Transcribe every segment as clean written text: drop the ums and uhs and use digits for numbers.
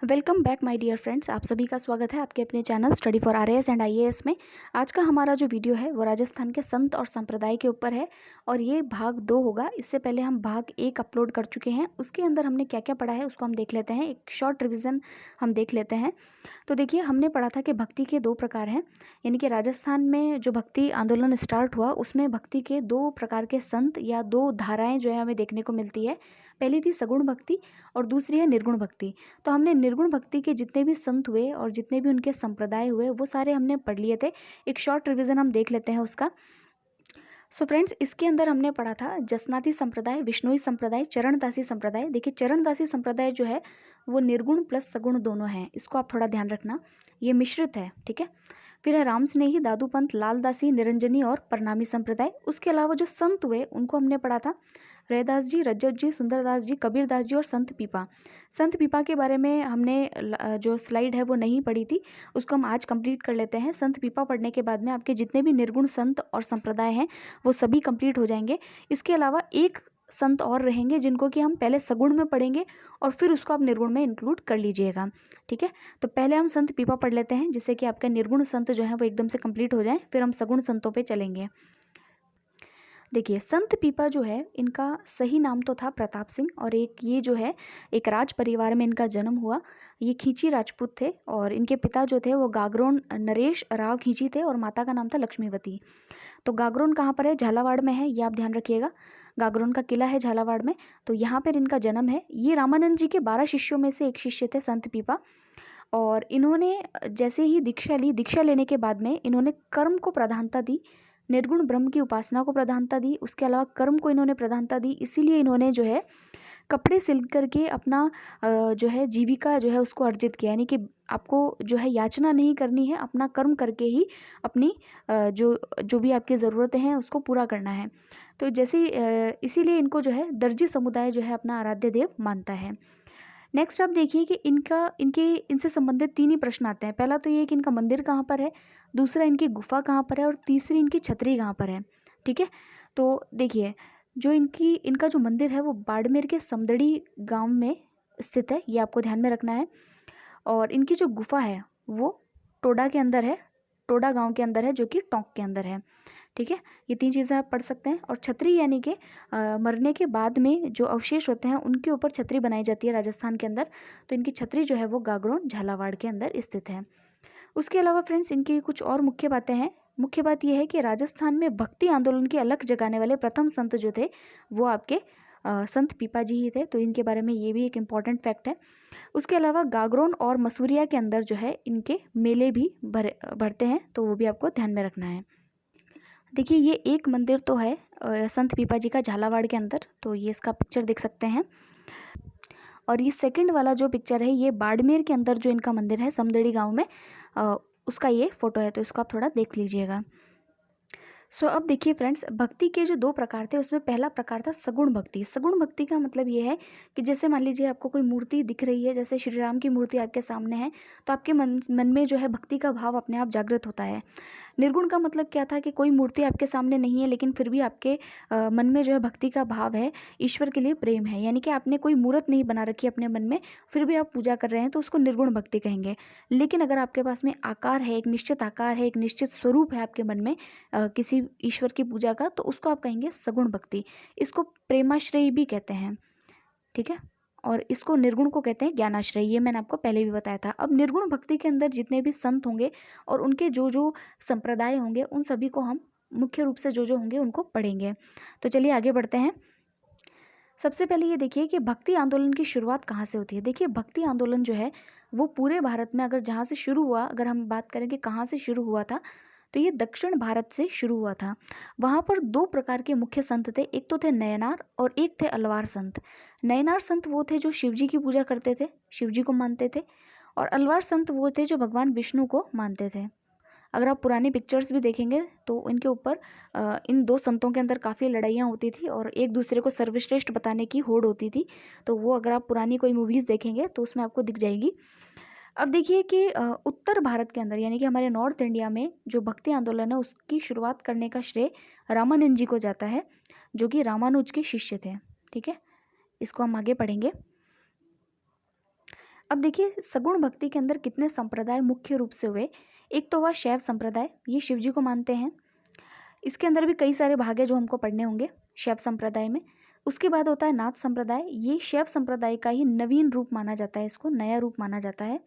Welcome back my dear friends. आप सभी का स्वागत है आपके अपने channel study for RAS and IAS में। आज का हमारा जो वीडियो है वो राजस्थान के संत और संप्रदाय के ऊपर है और ये भाग 2 होगा। इससे पहले हम भाग 1 अपलोड कर चुके हैं, उसके अंदर हमने क्या क्या पढ़ा है उसको हम देख लेते हैं। एक शॉर्ट रिविज़न हम देख लेते हैं। तो देखिए, हमने पढ़ा था कि भक्ति के 2 प्रकार हैं, यानी कि राजस्थान में जो भक्ति आंदोलन स्टार्ट हुआ उसमें भक्ति के 2 प्रकार के संत या 2 धाराएँ जो है हमें देखने को मिलती है। पहली थी सगुण भक्ति और दूसरी है निर्गुण भक्ति। तो हमने निर्गुण भक्ति के जितने भी संत हुए और जितने भी उनके संप्रदाय हुए वो सारे हमने पढ़ लिए थे। एक शॉर्ट रिवीजन हम देख लेते हैं उसका। सो फ्रेंड्स, इसके अंदर हमने पढ़ा था जसनाती संप्रदाय, विष्णुई संप्रदाय, चरणदासी संप्रदाय। देखिए, चरणदासी संप्रदाय जो है वो निर्गुण प्लस सगुण दोनों हैं, इसको आप थोड़ा ध्यान रखना, ये मिश्रित है, ठीक है। फिर है राम स्नेही, दादूपंत, लालदासी, निरंजनी और प्रणामी संप्रदाय। उसके अलावा जो संत हुए उनको हमने पढ़ा था रैदास जी, रज्जत जी, सुंदरदास जी, कबीरदास जी और संत पीपा। संत पीपा के बारे में हमने जो स्लाइड है वो नहीं पढ़ी थी, उसको हम आज कंप्लीट कर लेते हैं। संत पीपा पढ़ने के बाद में आपके जितने भी निर्गुण संत और संप्रदाय हैं वो सभी कंप्लीट हो जाएंगे। इसके अलावा एक संत और रहेंगे जिनको कि हम पहले सगुण में पढ़ेंगे और फिर उसको आप निर्गुण में इंक्लूड कर लीजिएगा, ठीक है। तो पहले हम संत पीपा पढ़ लेते हैं जिससे कि आपका निर्गुण संत जो है वो एकदम से कंप्लीट हो जाए, फिर हम सगुण संतों पे चलेंगे। देखिए, संत पीपा जो है इनका सही नाम तो था प्रताप सिंह और ये जो है एक राज परिवार में इनका जन्म हुआ। ये खींची राजपूत थे और इनके पिता जो थे वो गागरोन नरेश राव खींची थे और माता का नाम था लक्ष्मीवती। तो गागरोन कहाँ पर है? झालावाड़ में है, ये आप ध्यान रखिएगा। गागरोन का किला है झालावाड़ में, तो यहाँ पर इनका जन्म है। ये रामानंद जी के 12 शिष्यों में से एक शिष्य थे संत पीपा। और इन्होंने जैसे ही दीक्षा ली, दीक्षा लेने के बाद में इन्होंने कर्म को प्रधानता दी, निर्गुण ब्रह्म की उपासना को प्रधानता दी, उसके अलावा कर्म को इन्होंने प्रधानता दी। इसीलिए इन्होंने जो है कपड़े सिल करके अपना जो है जीविका जो है उसको अर्जित किया, यानी कि आपको जो है याचना नहीं करनी है, अपना कर्म करके ही अपनी जो जो भी आपकी ज़रूरतें हैं उसको पूरा करना है। तो जैसे इसीलिए इनको जो है दर्जी समुदाय जो है अपना आराध्य देव मानता है। नेक्स्ट आप देखिए कि इनसे संबंधित 3 ही प्रश्न आते हैं। पहला तो ये कि इनका मंदिर कहाँ पर है, दूसरा इनकी गुफा कहाँ पर है और तीसरी इनकी छतरी कहाँ पर है, ठीक है। तो देखिए, जो इनका जो मंदिर है वो बाड़मेर के समदड़ी गांव में स्थित है, ये आपको ध्यान में रखना है। और इनकी जो गुफा है वो टोडा के अंदर है, टोडा गांव के अंदर है, जो कि टोंक के अंदर है, ठीक है। ये 3 चीज़ें आप पढ़ सकते हैं। और छतरी यानी कि मरने के बाद में जो अवशेष होते हैं उनके ऊपर छतरी बनाई जाती है राजस्थान के अंदर। तो इनकी छतरी जो है वो गागरोन झालावाड़ के अंदर स्थित है। उसके अलावा फ्रेंड्स, इनकी कुछ और मुख्य बातें हैं। मुख्य बात यह है कि राजस्थान में भक्ति आंदोलन की अलख जगाने वाले प्रथम संत जो थे वो आपके संत पीपा जी ही थे। तो इनके बारे में ये भी एक इम्पॉर्टेंट फैक्ट है। उसके अलावा गागरोन और मसूरिया के अंदर जो है इनके मेले भी भरते हैं, तो वो भी आपको ध्यान में रखना है। देखिए, ये एक मंदिर तो है संत पीपा जी का झालावाड़ के अंदर, तो ये इसका पिक्चर देख सकते हैं। और ये सेकंड वाला जो पिक्चर है ये बाड़मेर के अंदर जो इनका मंदिर है समदड़ी गांव में, उसका ये फोटो है, तो इसको आप थोड़ा देख लीजिएगा। सो अब देखिए फ्रेंड्स, भक्ति के जो 2 प्रकार थे उसमें पहला प्रकार था सगुण भक्ति। सगुण भक्ति का मतलब ये है कि जैसे मान लीजिए आपको कोई मूर्ति दिख रही है, जैसे श्री राम की मूर्ति आपके सामने है, तो आपके मन में जो है भक्ति का भाव अपने आप जागृत होता है। निर्गुण का मतलब क्या था कि कोई मूर्ति आपके सामने नहीं है लेकिन फिर भी आपके मन में जो है भक्ति का भाव है, ईश्वर के लिए प्रेम है, यानी कि आपने कोई मूर्त नहीं बना रखी अपने मन में, फिर भी आप पूजा कर रहे हैं, तो उसको निर्गुण भक्ति कहेंगे। लेकिन अगर आपके पास में आकार है, एक निश्चित आकार है, एक निश्चित स्वरूप है आपके मन में किसी ईश्वर की पूजा का, तो उसको आप कहेंगे सगुण भक्ति। इसको प्रेमाश्रय भी कहते हैं, ठीक है। और इसको निर्गुण को कहते हैं ज्ञानाश्रय, ये मैंने आपको पहले भी बताया था। अब निर्गुण भक्ति के अंदर जितने भी संत होंगे और उनके जो जो संप्रदाय होंगे उन सभी को हम मुख्य रूप से जो जो होंगे उनको पढ़ेंगे। तो चलिए आगे बढ़ते हैं। सबसे पहले ये देखिए कि भक्ति आंदोलन की शुरुआत कहाँ से होती है। देखिए, भक्ति आंदोलन जो है वो पूरे भारत में अगर जहाँ से शुरू हुआ, अगर हम बात करें कि कहाँ से शुरू हुआ था, तो ये दक्षिण भारत से शुरू हुआ था। वहाँ पर 2 प्रकार के मुख्य संत थे, एक तो थे नयनार और एक थे अलवार संत। नयनार संत वो थे जो शिव जी की पूजा करते थे, शिव जी को मानते थे, और अलवार संत वो थे जो भगवान विष्णु को मानते थे। अगर आप पुरानी पिक्चर्स भी देखेंगे तो इनके ऊपर इन 2 संतों के अंदर काफ़ी लड़ाइयाँ होती थी और एक दूसरे को सर्वश्रेष्ठ बताने की होड़ होती थी। तो वो अगर आप पुरानी कोई मूवीज़ देखेंगे तो उसमें आपको दिख जाएगी। अब देखिए कि उत्तर भारत के अंदर यानी कि हमारे नॉर्थ इंडिया में जो भक्ति आंदोलन है उसकी शुरुआत करने का श्रेय रामानंद जी को जाता है, जो कि रामानुज के शिष्य थे, ठीक है। इसको हम आगे पढ़ेंगे। अब देखिए सगुण भक्ति के अंदर कितने संप्रदाय मुख्य रूप से हुए। एक तो हुआ शैव संप्रदाय, ये शिव जी को मानते हैं। इसके अंदर भी कई सारे भाग है जो हमको पढ़ने होंगे शैव संप्रदाय में। उसके बाद होता है नाथ संप्रदाय, ये शैव संप्रदाय का ही नवीन रूप माना जाता है, इसको नया रूप माना जाता है।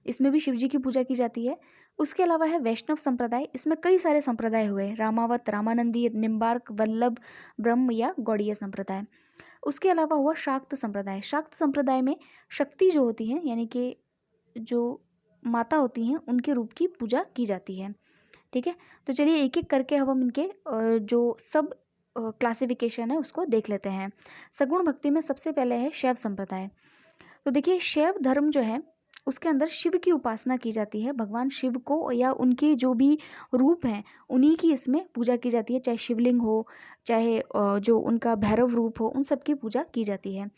इसमें भी शिव जी की पूजा की जाती है। उसके अलावा है वैष्णव संप्रदाय, इसमें कई सारे संप्रदाय हुए, रामावत, रामानंदी, निम्बार्क, वल्लभ, ब्रह्म या गौड़ीय संप्रदाय। उसके अलावा हुआ शाक्त संप्रदाय। शाक्त संप्रदाय में शक्ति जो होती है यानी कि जो माता होती हैं उनके रूप की पूजा की जाती है। ठीक है, तो चलिए एक एक करके अब हम इनके जो सब क्लासिफिकेशन है उसको देख लेते हैं। सगुण भक्ति में सबसे पहले है शैव संप्रदाय। तो देखिए शैव धर्म जो है उसके अंदर शिव की उपासना की जाती है, भगवान शिव को या उनके जो भी रूप हैं उन्हीं की इसमें पूजा की जाती है, चाहे शिवलिंग हो, चाहे जो उनका भैरव रूप हो, उन सब की पूजा की जाती है।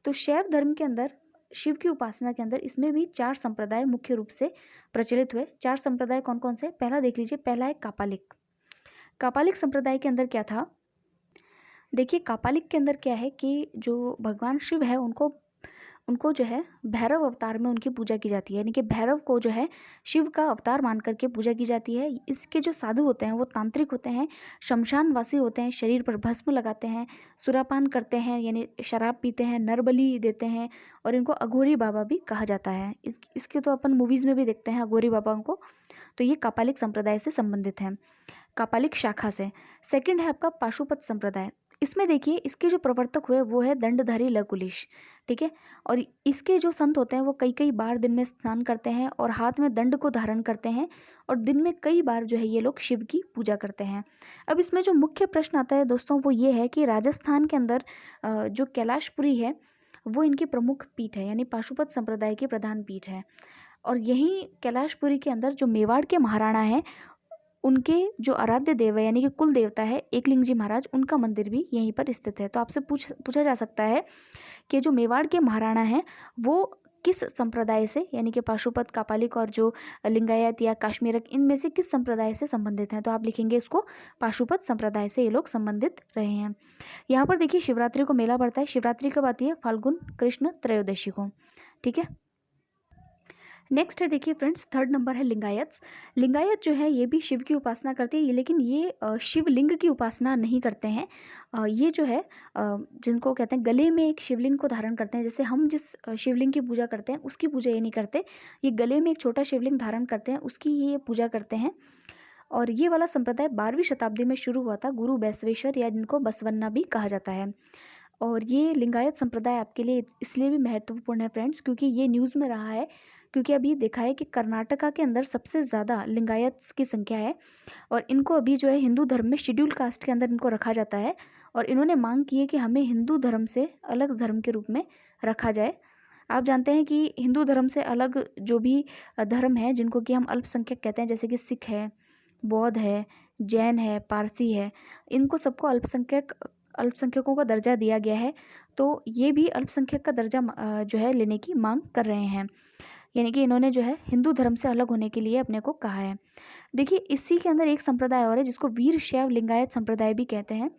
तो शैव धर्म के अंदर शिव की उपासना के अंदर इसमें भी 4 संप्रदाय मुख्य रूप से प्रचलित हुए। 4 संप्रदाय कौन कौन से? पहला देख लीजिए, पहला है कापालिक। कापालिक संप्रदाय के अंदर क्या था? देखिए कापालिक के अंदर क्या है कि जो भगवान शिव है उनको उनको जो है भैरव अवतार में उनकी पूजा की जाती है, यानी कि भैरव को जो है शिव का अवतार मान करके पूजा की जाती है। इसके जो साधु होते हैं वो तांत्रिक होते हैं, शमशानवासी होते हैं, शरीर पर भस्म लगाते हैं, सुरापान करते हैं यानी शराब पीते हैं, नरबलि देते हैं, और इनको अघोरी बाबा भी कहा जाता है। इसके तो अपन मूवीज़ में भी देखते हैं अघोरी बाबा को। तो ये कापालिक संप्रदाय से संबंधित है, कापालिक शाखा से। सेकंड है आपका पाशुपत संप्रदाय। इसमें देखिए इसके जो प्रवर्तक हुए वो है दंडधारी लकुलिश। ठीक है, और इसके जो संत होते हैं वो कई कई बार दिन में स्नान करते हैं और हाथ में दंड को धारण करते हैं, और दिन में कई बार जो है ये लोग शिव की पूजा करते हैं। अब इसमें जो मुख्य प्रश्न आता है दोस्तों वो ये है कि राजस्थान के अंदर जो कैलाशपुरी है वो इनकी प्रमुख पीठ है, यानी पाशुपत संप्रदाय की प्रधान पीठ है। और यही कैलाशपुरी के अंदर जो मेवाड़ के महाराणा हैं उनके जो आराध्य देव है यानी कि कुल देवता है एकलिंग जी महाराज, उनका मंदिर भी यहीं पर स्थित है। तो आपसे पूछा जा सकता है कि जो मेवाड़ के महाराणा हैं वो किस संप्रदाय से, यानी कि पाशुपत, कापालिक और जो लिंगायत या काश्मीरक, इनमें से किस संप्रदाय से संबंधित हैं? तो आप लिखेंगे इसको पाशुपत संप्रदाय से ये लोग संबंधित रहे हैं। यहाँ पर देखिए शिवरात्रि को मेला पड़ता है। शिवरात्रि कब आती है? फाल्गुन कृष्ण त्रयोदशी को। ठीक है, नेक्स्ट है देखिए फ्रेंड्स, थर्ड नंबर है लिंगायत्स। लिंगायत जो है ये भी शिव की उपासना करते हैं, लेकिन ये शिवलिंग की उपासना नहीं करते हैं। ये जो है जिनको कहते हैं गले में एक शिवलिंग को धारण करते हैं, जैसे हम जिस शिवलिंग की पूजा करते हैं उसकी पूजा ये नहीं करते। ये गले में एक छोटा शिवलिंग धारण करते हैं, उसकी ये पूजा करते हैं। और ये वाला संप्रदाय 12वीं शताब्दी में शुरू हुआ था, गुरु बसवेश्वर या जिनको बसवन्ना भी कहा जाता है। और ये लिंगायत संप्रदाय आपके लिए इसलिए भी महत्वपूर्ण है फ्रेंड्स क्योंकि ये न्यूज़ में रहा है, क्योंकि अभी देखा है कि कर्नाटका के अंदर सबसे ज़्यादा लिंगायत्स की संख्या है, और इनको अभी जो है हिंदू धर्म में शेड्यूल कास्ट के अंदर इनको रखा जाता है, और इन्होंने मांग की है कि हमें हिंदू धर्म से अलग धर्म के रूप में रखा जाए। आप जानते हैं कि हिंदू धर्म से अलग जो भी धर्म है जिनको कि हम अल्पसंख्यक कहते हैं, जैसे कि सिख है, बौद्ध है, जैन है, पारसी है, इनको सबको अल्पसंख्यकों का दर्जा दिया गया है। तो ये भी अल्पसंख्यक का दर्जा जो है लेने की मांग कर रहे हैं, यानी कि इन्होंने जो है हिंदू धर्म से अलग होने के लिए अपने को कहा है। देखिए इसी के अंदर एक संप्रदाय और है जिसको वीर शैव लिंगायत संप्रदाय भी कहते हैं।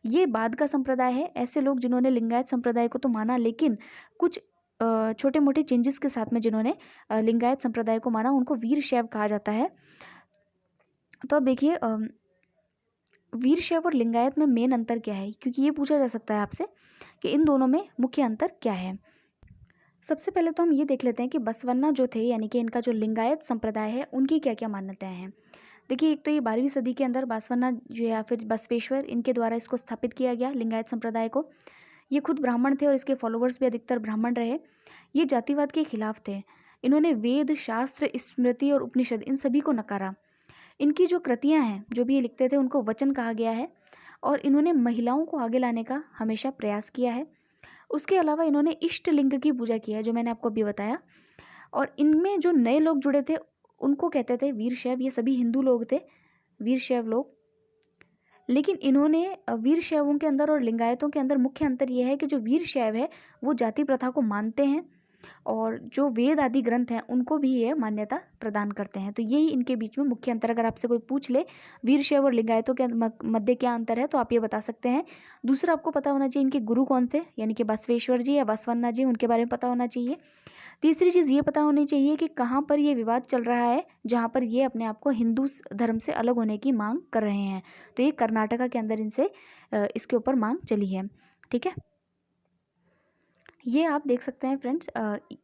ये बाद का संप्रदाय है, ऐसे लोग जिन्होंने लिंगायत संप्रदाय को तो माना लेकिन कुछ छोटे मोटे चेंजेस के साथ में जिन्होंने लिंगायत संप्रदाय को माना उनको वीर शैव कहा जाता है। तो अब देखिए वीर शैव और लिंगायत में मेन अंतर क्या है, क्योंकि ये पूछा जा सकता है आपसे कि इन दोनों में मुख्य अंतर क्या है। सबसे पहले तो हम ये देख लेते हैं कि बसवन्ना जो थे यानी कि इनका जो लिंगायत संप्रदाय है उनकी क्या क्या मान्यताएं हैं। देखिए एक तो ये 12वीं सदी के अंदर बसवन्ना जो या फिर बसवेश्वर, इनके द्वारा इसको स्थापित किया गया लिंगायत संप्रदाय को। ये खुद ब्राह्मण थे और इसके फॉलोअर्स भी अधिकतर ब्राह्मण रहे। ये जातिवाद के खिलाफ थे। इन्होंने वेद, शास्त्र, स्मृति और उपनिषद इन सभी को नकारा। इनकी जो कृतियाँ हैं जो भी ये लिखते थे उनको वचन कहा गया है, और इन्होंने महिलाओं को आगे लाने का हमेशा प्रयास किया है। उसके अलावा इन्होंने इष्ट लिंग की पूजा की है जो मैंने आपको अभी बताया। और इनमें जो नए लोग जुड़े थे उनको कहते थे वीर शैव। ये सभी हिंदू लोग थे वीर शैव लोग, लेकिन इन्होंने वीर शैवों के अंदर और लिंगायतों के अंदर मुख्य अंतर यह है कि जो वीर शैव है वो जाति प्रथा को मानते हैं, और जो वेद आदि ग्रंथ हैं उनको भी ये मान्यता प्रदान करते हैं। तो यही इनके बीच में मुख्य अंतर, अगर आपसे कोई पूछ ले वीरशैव और लिंगायतों के मध्य क्या अंतर है तो आप ये बता सकते हैं। दूसरा, आपको पता होना चाहिए इनके गुरु कौन थे, यानी कि बसवेश्वर जी या बसवन्ना जी, उनके बारे में पता होना चाहिए। तीसरी चीज़ ये पता होनी चाहिए कि कहाँ पर ये विवाद चल रहा है जहाँ पर ये अपने आप को हिंदू धर्म से अलग होने की मांग कर रहे हैं। तो ये कर्नाटका के अंदर इनसे इसके ऊपर मांग चली है। ठीक है, ये आप देख सकते हैं फ्रेंड्स,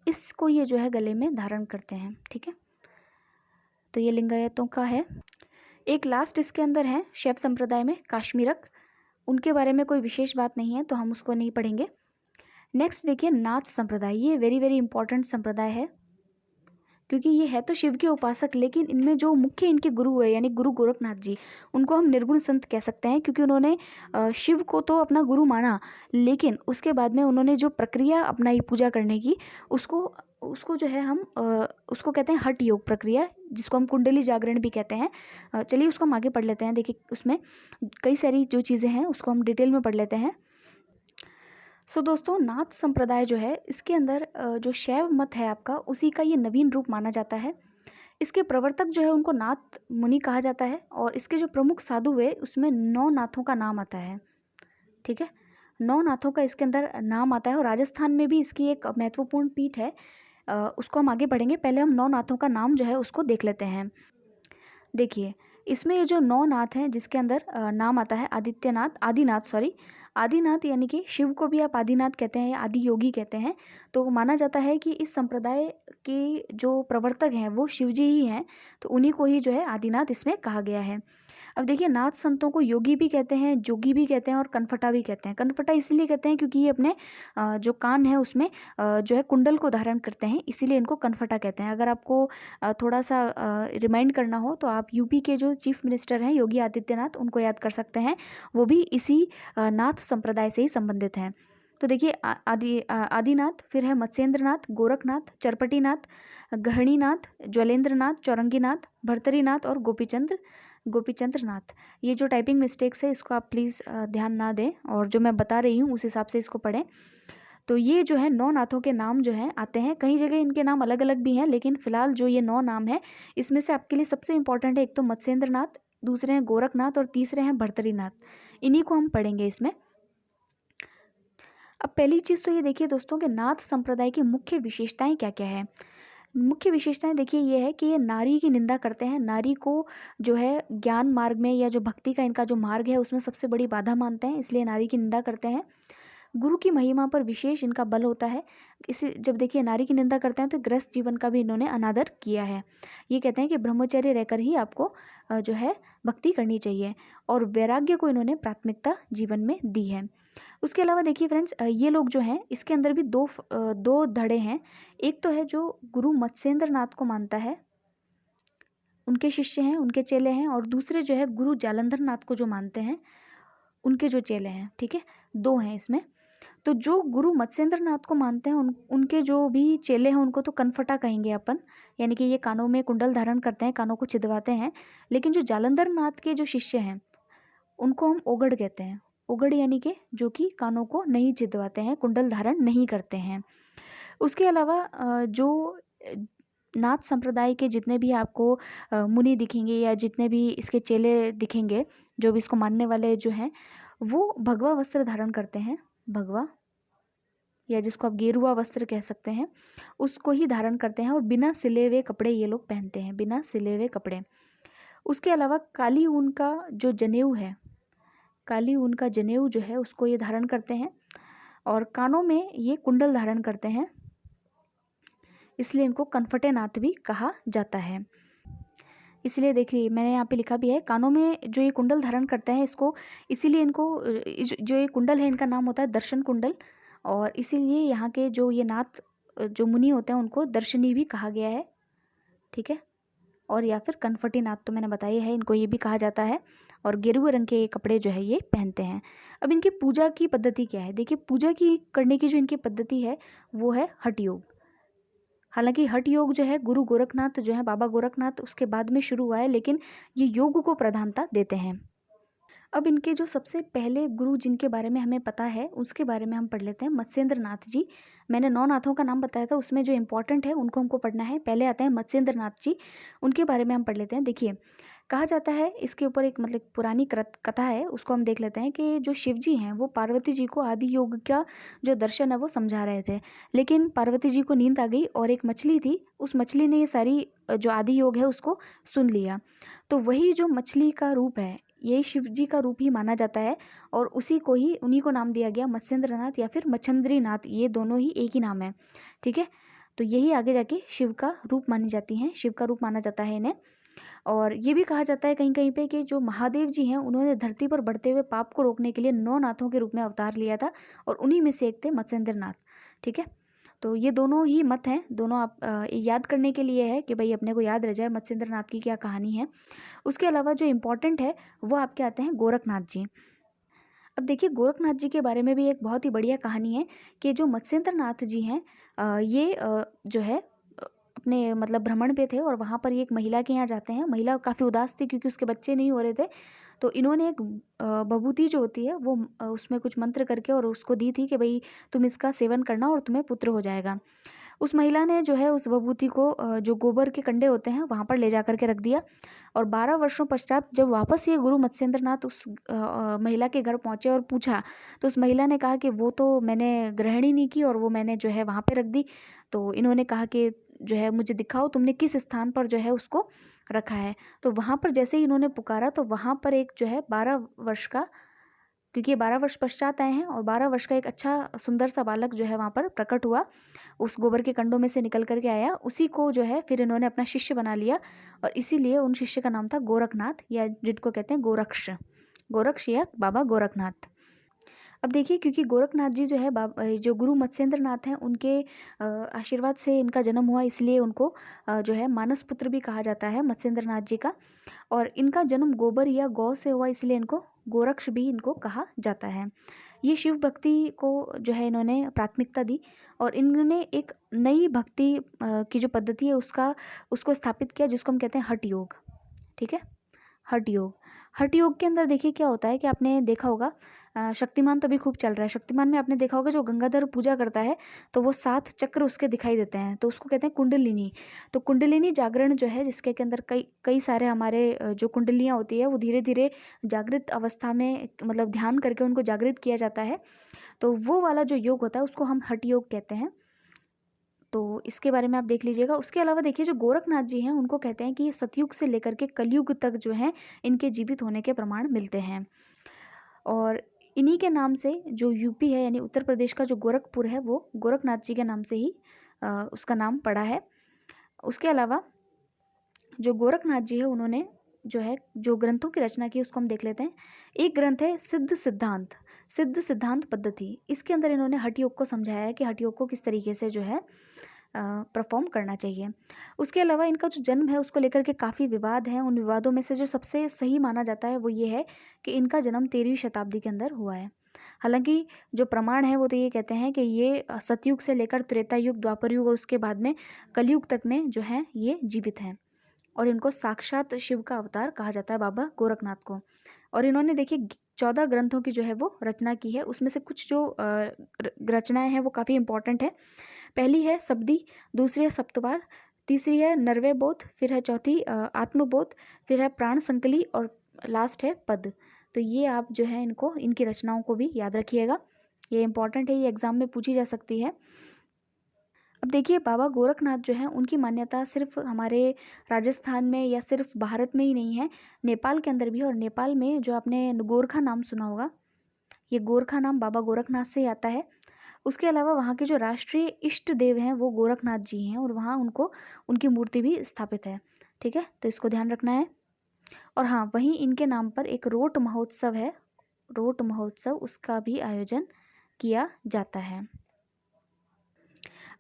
इसको ये जो है गले में धारण करते हैं। ठीक है, तो ये लिंगायतों का है। एक लास्ट इसके अंदर है शैव संप्रदाय में काश्मीरक, उनके बारे में कोई विशेष बात नहीं है तो हम उसको नहीं पढ़ेंगे। नेक्स्ट देखिए नाथ संप्रदाय, ये वेरी वेरी इंपॉर्टेंट संप्रदाय है क्योंकि ये है तो शिव के उपासक, लेकिन इनमें जो मुख्य इनके गुरु है यानी गुरु गोरखनाथ जी, उनको हम निर्गुण संत कह सकते हैं क्योंकि उन्होंने शिव को तो अपना गुरु माना, लेकिन उसके बाद में उन्होंने जो प्रक्रिया अपनाई पूजा करने की, उसको उसको जो है हम उसको कहते हैं हठ योग प्रक्रिया, जिसको हम कुंडली जागरण भी कहते हैं। चलिए उसको हम आगे पढ़ लेते हैं। देखिए उसमें कई सारी जो चीज़ें हैं उसको हम डिटेल में पढ़ लेते हैं। सो दोस्तों, नाथ संप्रदाय जो है इसके अंदर जो शैव मत है आपका, उसी का ये नवीन रूप माना जाता है। इसके प्रवर्तक जो है उनको नाथ मुनि कहा जाता है और इसके जो प्रमुख साधु हुए उसमें 9 नाथों का नाम आता है। ठीक है, 9 नाथों का इसके अंदर नाम आता है और राजस्थान में भी इसकी एक महत्वपूर्ण पीठ है। उसको हम आगे पढ़ेंगे, पहले हम 9 नाथों का नाम जो है उसको देख लेते हैं। देखिए इसमें ये जो 9 नाथ हैं जिसके अंदर नाम आता है आदिनाथ, यानी कि शिव को भी आप आदिनाथ कहते हैं या आदि योगी कहते हैं। तो माना जाता है कि इस संप्रदाय के जो प्रवर्तक हैं वो शिव जी ही हैं, तो उन्हीं को ही जो है आदिनाथ इसमें कहा गया है। अब देखिए नाथ संतों को योगी भी कहते हैं, जोगी भी कहते हैं और कनफटा भी कहते हैं। कनफटा इसीलिए कहते हैं क्योंकि ये अपने जो कान है उसमें जो है कुंडल को धारण करते हैं, इसीलिए इनको कनफटा कहते हैं। अगर आपको थोड़ा सा रिमाइंड करना हो तो आप यूपी के जो चीफ मिनिस्टर हैं योगी आदित्यनाथ, उनको याद कर सकते हैं, वो भी इसी नाथ संप्रदाय से ही संबंधित हैं। तो देखिए आदिनाथ, फिर है मत्स्येंद्रनाथ, गोरखनाथ, चरपटीनाथ, गहणीनाथ, ज्वलेंद्रनाथ, चौरंगीनाथ, भर्तरीनाथ और गोपीचंद्र नाथ। ये जो टाइपिंग मिस्टेक्स है इसको आप प्लीज़ ध्यान ना दें और जो मैं बता रही हूँ उस हिसाब से इसको पढ़ें। तो ये जो है 9 नाथों के नाम जो हैं आते हैं, कई जगह इनके नाम अलग अलग भी हैं, लेकिन फिलहाल जो ये 9 नाम है इसमें से आपके लिए सबसे इंपॉर्टेंट है एक तो मत्स्येंद्रनाथ, दूसरे हैं गोरखनाथ और तीसरे हैं भर्तरीनाथ। इन्हीं को हम पढ़ेंगे इसमें। अब पहली चीज़ तो ये देखिए दोस्तों कि नाथ संप्रदाय की मुख्य विशेषताएं क्या क्या है। मुख्य विशेषताएं देखिए ये है कि ये नारी की निंदा करते हैं, नारी को जो है ज्ञान मार्ग में या जो भक्ति का इनका जो मार्ग है उसमें सबसे बड़ी बाधा मानते हैं, इसलिए नारी की निंदा करते हैं। गुरु की महिमा पर विशेष इनका बल होता है। इसे जब देखिए नारी की निंदा करते हैं तो गृहस्थ जीवन का भी इन्होंने अनादर किया है। ये कहते हैं कि ब्रह्मचर्य रहकर ही आपको जो है भक्ति करनी चाहिए और वैराग्य को इन्होंने प्राथमिकता जीवन में दी है। उसके अलावा देखिए फ्रेंड्स, ये लोग जो हैं इसके अंदर भी दो धड़े हैं। एक तो है जो गुरु मत्स्येंद्र नाथ को मानता है, उनके शिष्य हैं, उनके चेले हैं, और दूसरे जो है गुरु जालंधर नाथ को जो मानते हैं उनके जो चेले हैं। ठीक है, 2 हैं इसमें। तो जो गुरु मत्स्येंद्र नाथ को मानते हैं उनके जो भी चेले हैं उनको तो कनफटा कहेंगे अपन, यानी कि ये कानों में कुंडल धारण करते हैं, कानों को छिदवाते हैं। लेकिन जो जालंधर नाथ के जो शिष्य हैं उनको हम ओगड़ कहते हैं। ओगड़ यानी कि जो कि कानों को नहीं छिदवाते हैं, कुंडल धारण नहीं करते हैं। उसके अलावा जो नाथ संप्रदाय के जितने भी आपको मुनि दिखेंगे या जितने भी इसके चेले दिखेंगे, जो भी इसको मानने वाले जो हैं, वो भगवा वस्त्र धारण करते हैं। भगवा या जिसको आप गेरुआ वस्त्र कह सकते हैं, उसको ही धारण करते हैं और बिना सिले हुए कपड़े ये लोग पहनते हैं, बिना सिले हुए कपड़े। उसके अलावा काली ऊन का जो जनेऊ है, काली ऊन का जनेऊ जो है उसको ये धारण करते हैं और कानों में ये कुंडल धारण करते हैं, इसलिए इनको कनफटे नाथ भी कहा जाता है। इसलिए देखिए मैंने यहाँ पे लिखा भी है, कानों में जो ये कुंडल धारण करते हैं इसको, इसीलिए इनको जो ये कुंडल है इनका नाम होता है दर्शन कुंडल, और इसीलिए यहाँ के जो ये नाथ जो मुनि होते हैं उनको दर्शनी भी कहा गया है। ठीक है, और या फिर कनफटी नाथ तो मैंने बताया है, इनको ये भी कहा जाता है, और गेरुए रंग के ये कपड़े जो है ये पहनते हैं। अब इनकी पूजा की पद्धति क्या है, देखिए पूजा की करने की जो इनकी पद्धति है वो है हठ योग। हालांकि हठ योग जो है गुरु गोरखनाथ जो है, बाबा गोरखनाथ उसके बाद में शुरू हुआ है, लेकिन ये योग को प्रधानता देते हैं। अब इनके जो सबसे पहले गुरु जिनके बारे में हमें पता है उसके बारे में हम पढ़ लेते हैं, मत्स्येंद्र नाथ जी। मैंने 9 नाथों का नाम बताया था, उसमें जो इम्पोर्टेंट है उनको हमको पढ़ना है। पहले आते हैं मत्स्येंद्र नाथ जी, उनके बारे में हम पढ़ लेते हैं। देखिए, कहा जाता है इसके ऊपर एक मतलब पुरानी कथा है, उसको हम देख लेते हैं कि जो शिव जी हैं वो पार्वती जी को आदि योग का जो दर्शन है वो समझा रहे थे, लेकिन पार्वती जी को नींद आ गई और एक मछली थी, उस मछली ने ये सारी जो आदि योग है उसको सुन लिया। तो वही जो मछली का रूप है यही शिव जी का रूप ही माना जाता है, और उसी को ही उन्हीं को नाम दिया गया मत्स्येंद्रनाथ या फिर मच्छंद्रीनाथ, ये दोनों ही एक ही नाम है। ठीक है, तो यही आगे जाके शिव का रूप मानी जाती हैं, शिव का रूप माना जाता है इन्हें। और ये भी कहा जाता है कहीं कहीं पे कि जो महादेव जी हैं उन्होंने धरती पर बढ़ते हुए पाप को रोकने के लिए 9 नाथों के रूप में अवतार लिया था, और उन्हीं में से एक थे मत्स्येंद्रनाथ। ठीक है, तो ये दोनों ही मत हैं, दोनों आप याद करने के लिए है कि भाई अपने को याद रह जाए मत्स्येंद्रनाथ की क्या कहानी है। उसके अलावा जो इम्पोर्टेंट है वो आपके आते हैं गोरखनाथ जी। अब देखिए, गोरखनाथ जी के बारे में भी एक बहुत ही बढ़िया कहानी है कि जो मत्स्येंद्रनाथ जी हैं ये जो है अपने मतलब भ्रमण पे थे, और वहाँ पर ये एक महिला के यहाँ जाते हैं। महिला काफ़ी उदास थी क्योंकि उसके बच्चे नहीं हो रहे थे, तो इन्होंने एक बभूति जो होती है वो उसमें कुछ मंत्र करके और उसको दी थी कि भाई तुम इसका सेवन करना और तुम्हें पुत्र हो जाएगा। उस महिला ने जो है उस विभूति को जो गोबर के कंडे होते हैं वहाँ पर ले जा कर के रख दिया, और 12 वर्षों पश्चात जब वापस ये गुरु मत्स्येंद्रनाथ उस महिला के घर पहुँचे और पूछा, तो उस महिला ने कहा कि वो तो मैंने ग्रहण ही नहीं की और वो मैंने जो है वहाँ पे रख दी। तो इन्होंने कहा कि जो है मुझे दिखाओ तुमने किस स्थान पर जो है उसको रखा है। तो वहाँ पर जैसे ही इन्होंने पुकारा तो वहाँ पर एक जो है 12 वर्ष का, क्योंकि ये 12 वर्ष पश्चात आए हैं, और 12 वर्ष का एक अच्छा सुंदर सा बालक जो है वहाँ पर प्रकट हुआ, उस गोबर के कंडों में से निकल करके आया। उसी को जो है फिर इन्होंने अपना शिष्य बना लिया, और इसीलिए उन शिष्य का नाम था गोरखनाथ, या जिनको कहते हैं गोरक्ष, गोरक्ष या बाबा गोरखनाथ। अब देखिए, क्योंकि गोरखनाथ जी जो है जो गुरु मत्स्येंद्रनाथ हैं उनके आशीर्वाद से इनका जन्म हुआ, इसलिए उनको जो है मानस पुत्र भी कहा जाता है मत्स्येंद्रनाथ जी का। और इनका जन्म गोबर या गौ से हुआ, इसलिए इनको गोरक्ष भी इनको कहा जाता है। ये शिव भक्ति को जो है इन्होंने प्राथमिकता दी, और इन्होंने एक नई भक्ति की जो पद्धति है उसको स्थापित किया, जिसको हम कहते हैं हठ योग। ठीक है, हठ योग। हठ योग के अंदर देखिए क्या होता है कि आपने देखा होगा, शक्तिमान तो अभी खूब चल रहा है, शक्तिमान में आपने देखा होगा जो गंगाधर पूजा करता है तो वो 7 चक्र उसके दिखाई देते हैं, तो उसको कहते हैं कुंडलिनी। तो कुंडलिनी जागरण जो है जिसके के अंदर कई कई सारे हमारे जो कुंडलियाँ होती है वो धीरे धीरे जागृत अवस्था में मतलब ध्यान करके उनको जागृत किया जाता है, तो वो वाला जो योग होता है उसको हम हठ योग कहते हैं। तो इसके बारे में आप देख लीजिएगा। उसके अलावा देखिए, जो गोरखनाथ जी हैं उनको कहते हैं कि ये सतयुग से लेकर के कलयुग तक जो है इनके जीवित होने के प्रमाण मिलते हैं, और इन्हीं के नाम से जो यूपी है यानी उत्तर प्रदेश का जो गोरखपुर है वो गोरखनाथ जी के नाम से ही उसका नाम पड़ा है। उसके अलावा जो गोरखनाथ जी है उन्होंने जो है जो ग्रंथों की रचना की उसको हम देख लेते हैं। एक ग्रंथ है सिद्ध सिद्धांत पद्धति। इसके अंदर इन्होंने हठ योग को समझाया है कि हठ योग को किस तरीके से जो है परफॉर्म करना चाहिए। उसके अलावा इनका जो जन्म है उसको लेकर के काफ़ी विवाद हैं। उन विवादों में से जो सबसे सही माना जाता है वो ये है कि इनका जन्म 13वीं शताब्दी के अंदर हुआ है। हालांकि जो प्रमाण है वो तो ये कहते हैं कि ये सतयुग से लेकर त्रेता युग, द्वापर युग और उसके बाद में कलयुग तक में जो है ये जीवित हैं, और इनको साक्षात शिव का अवतार कहा जाता है बाबा गोरखनाथ को। और इन्होंने देखिए 14 ग्रंथों की जो है वो रचना की है। उसमें से कुछ जो रचनाएं हैं वो काफ़ी इंपॉर्टेंट है। पहली है सब्दी, दूसरी है सप्तवार, तीसरी है नरवे बोध, फिर है चौथी आत्मबोध, फिर है प्राण संकली, और लास्ट है पद। तो ये आप जो है इनको इनकी रचनाओं को भी याद रखिएगा, ये इंपॉर्टेंट है, ये एग्जाम में पूछी जा सकती है। अब देखिए, बाबा गोरखनाथ जो हैं उनकी मान्यता सिर्फ हमारे राजस्थान में या सिर्फ भारत में ही नहीं है, नेपाल के अंदर भी है। और नेपाल में जो आपने गोरखा नाम सुना होगा, ये गोरखा नाम बाबा गोरखनाथ से आता है। उसके अलावा वहाँ के जो राष्ट्रीय इष्ट देव हैं वो गोरखनाथ जी हैं, और वहाँ उनकी मूर्ति भी स्थापित है। ठीक है, तो इसको ध्यान रखना है। और हाँ, वहीं इनके नाम पर एक रोट महोत्सव है, रोट महोत्सव, उसका भी आयोजन किया जाता है।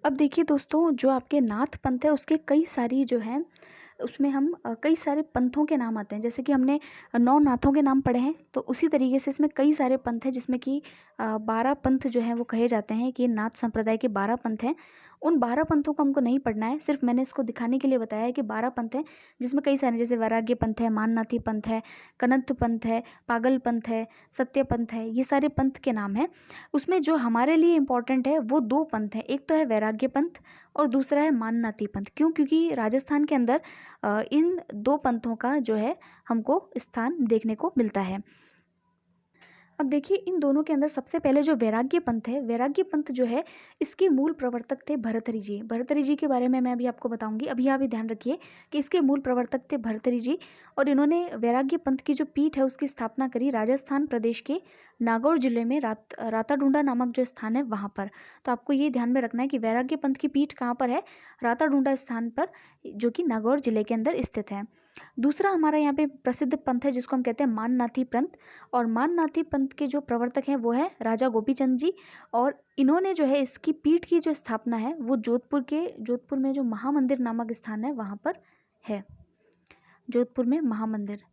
अब देखिए दोस्तों, जो आपके नाथ पंथ है उसके कई सारी जो हैं उसमें हम कई सारे पंथों के नाम आते हैं। जैसे कि हमने 9 नाथों के नाम पढ़े हैं, तो उसी तरीके से इसमें कई सारे पंथ हैं जिसमें कि 12 पंथ जो हैं वो कहे जाते हैं कि नाथ संप्रदाय के 12 पंथ हैं। उन 12 पंथों को हमको नहीं पढ़ना है, सिर्फ मैंने इसको दिखाने के लिए बताया है कि 12 पंथ हैं, जिसमें कई सारे जैसे वैराग्य पंथ है, माननाथी पंथ है, कनंत पंथ है, पागल पंथ है, सत्य पंथ है, ये सारे पंथ के नाम हैं। उसमें जो हमारे लिए इम्पोर्टेंट है वो 2 पंथ हैं, एक तो है वैराग्य पंथ और दूसरा है माननाथी पंथ। क्यों? क्योंकि राजस्थान के अंदर इन 2 पंथों का जो है हमको स्थान देखने को मिलता है। अब देखिए इन दोनों के अंदर सबसे पहले जो वैराग्य पंथ है, वैराग्य पंथ जो है इसके मूल प्रवर्तक थे भर्तृहरि जी। भर्तृहरि जी के बारे में मैं अभी आपको बताऊंगी। अभी आप ये ध्यान रखिए कि इसके मूल प्रवर्तक थे भर्तृहरि जी, और इन्होंने वैराग्य पंथ की जो पीठ है उसकी स्थापना करी राजस्थान प्रदेश के नागौर जिले में राताडूंडा नामक जो स्थान है वहाँ पर। तो आपको ये ध्यान में रखना है कि वैराग्य पंथ की पीठ कहाँ पर है, राताडूंडा स्थान पर, जो कि नागौर जिले के अंदर स्थित है। दूसरा हमारा यहाँ पे प्रसिद्ध पंथ है जिसको हम कहते हैं माननाथी पंथ, और माननाथी पंथ के जो प्रवर्तक हैं वो है राजा गोपीचंद जी, और इन्होंने जो है इसकी पीठ की जो स्थापना है वो जोधपुर में जो महामंदिर नामक स्थान है वहाँ पर है, जोधपुर में महामंदिर।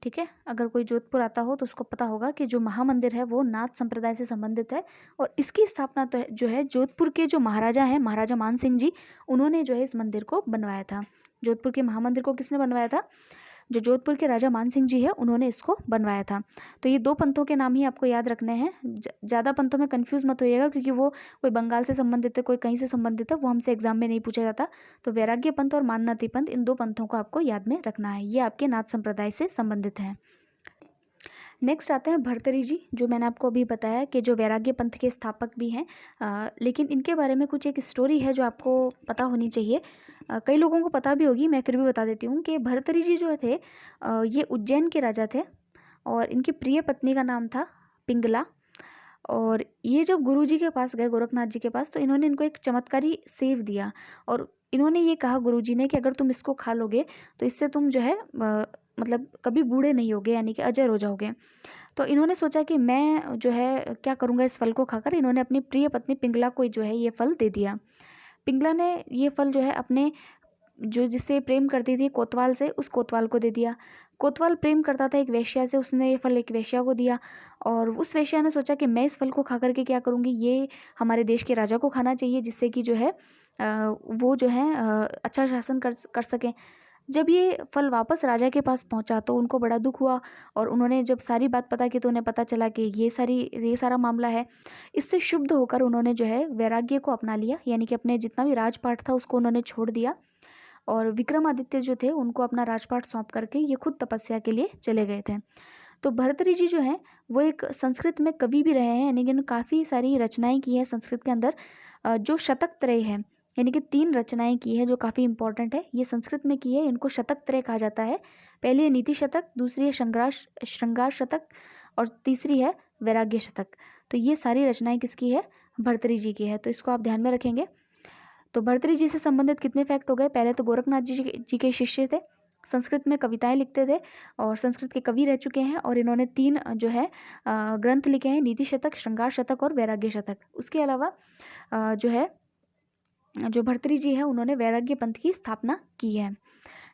ठीक है, अगर कोई जोधपुर आता हो तो उसको पता होगा कि जो महामंदिर है वो नाथ संप्रदाय से संबंधित है, और इसकी स्थापना तो जो है जोधपुर के जो महाराजा हैं, महाराजा मान सिंह जी, उन्होंने जो है इस मंदिर को बनवाया था। जोधपुर के महामंदिर को किसने बनवाया था? जो जोधपुर के राजा मान सिंह जी है उन्होंने इसको बनवाया था। तो ये 2 पंथों के नाम ही आपको याद रखने हैं। ज़्यादा पंथों में कंफ्यूज मत होइएगा, क्योंकि वो कोई बंगाल से संबंधित है, कोई कहीं से संबंधित है, वो हमसे एग्जाम में नहीं पूछा जाता। तो वैराग्य पंथ और माननाथी पंथ, इन 2 पंथों को आपको याद में रखना है, ये आपके नाथ संप्रदाय से संबंधित हैं। नेक्स्ट आते हैं भर्तृहरि जी, जो मैंने आपको अभी बताया कि जो वैराग्य पंथ के स्थापक भी हैं, लेकिन इनके बारे में कुछ एक स्टोरी है जो आपको पता होनी चाहिए। कई लोगों को पता भी होगी, मैं फिर भी बता देती हूँ कि भर्तृहरि जी जो थे ये उज्जैन के राजा थे, और इनकी प्रिय पत्नी का नाम था पिंगला। और ये जब गुरु जी के पास गए, गोरखनाथ जी के पास, तो इन्होंने इनको एक चमत्कारी सेव दिया, और इन्होंने ये कहा गुरु जी ने कि अगर तुम इसको खा लोगे तो इससे तुम जो है मतलब कभी बूढ़े नहीं होगे, यानी कि अजर हो जाओगे। तो इन्होंने सोचा कि मैं जो है क्या करूँगा इस फल को खाकर। इन्होंने अपनी प्रिय पत्नी पिंगला को जो है ये फल दे दिया। पिंगला ने ये फल जो है अपने जो जिससे प्रेम करती थी कोतवाल से, उस कोतवाल को दे दिया। कोतवाल प्रेम करता था एक वेश्या से, उसने ये फल एक वेश्या को दिया, और उस वेश्या ने सोचा कि मैं इस फल को खा करके क्या करूँगी, ये हमारे देश के राजा को खाना चाहिए, जिससे कि जो है वो जो है अच्छा शासन कर सकें। जब ये फल वापस राजा के पास पहुंचा तो उनको बड़ा दुख हुआ, और उन्होंने जब सारी बात पता की तो उन्हें पता चला कि ये सारा मामला है। इससे शुद्ध होकर उन्होंने जो है वैराग्य को अपना लिया, यानी कि अपने जितना भी राजपाट था उसको उन्होंने छोड़ दिया, और विक्रमादित्य जो थे उनको अपना राजपाट सौंप करके ये खुद तपस्या के लिए चले गए थे। तो भर्तृहरि जी जो हैं वो एक संस्कृत में कवि भी रहे हैं, यानी कि काफ़ी सारी रचनाएं की हैं संस्कृत के अंदर। जो शतक त्रय है, यानी कि 3 रचनाएं की है जो काफ़ी इंपॉर्टेंट है, ये संस्कृत में की है, इनको शतक त्रय कहा जाता है। पहली है नीति शतक, दूसरी है श्रृंगार शतक, और तीसरी है वैराग्य शतक। तो ये सारी रचनाएं किसकी है? भर्तृहरि जी की है। तो इसको आप ध्यान में रखेंगे। तो भर्तृहरि जी से संबंधित कितने फैक्ट हो गए? पहले तो गोरखनाथ जी के शिष्य थे, संस्कृत में कविताएं लिखते थे, और संस्कृत के कवि रह चुके हैं, और इन्होंने 3 जो है ग्रंथ लिखे हैं, नीति शतक, श्रृंगार शतक और वैराग्य शतक। उसके अलावा जो है जो भर्तृहरि जी है उन्होंने वैराग्य पंथ की स्थापना की है,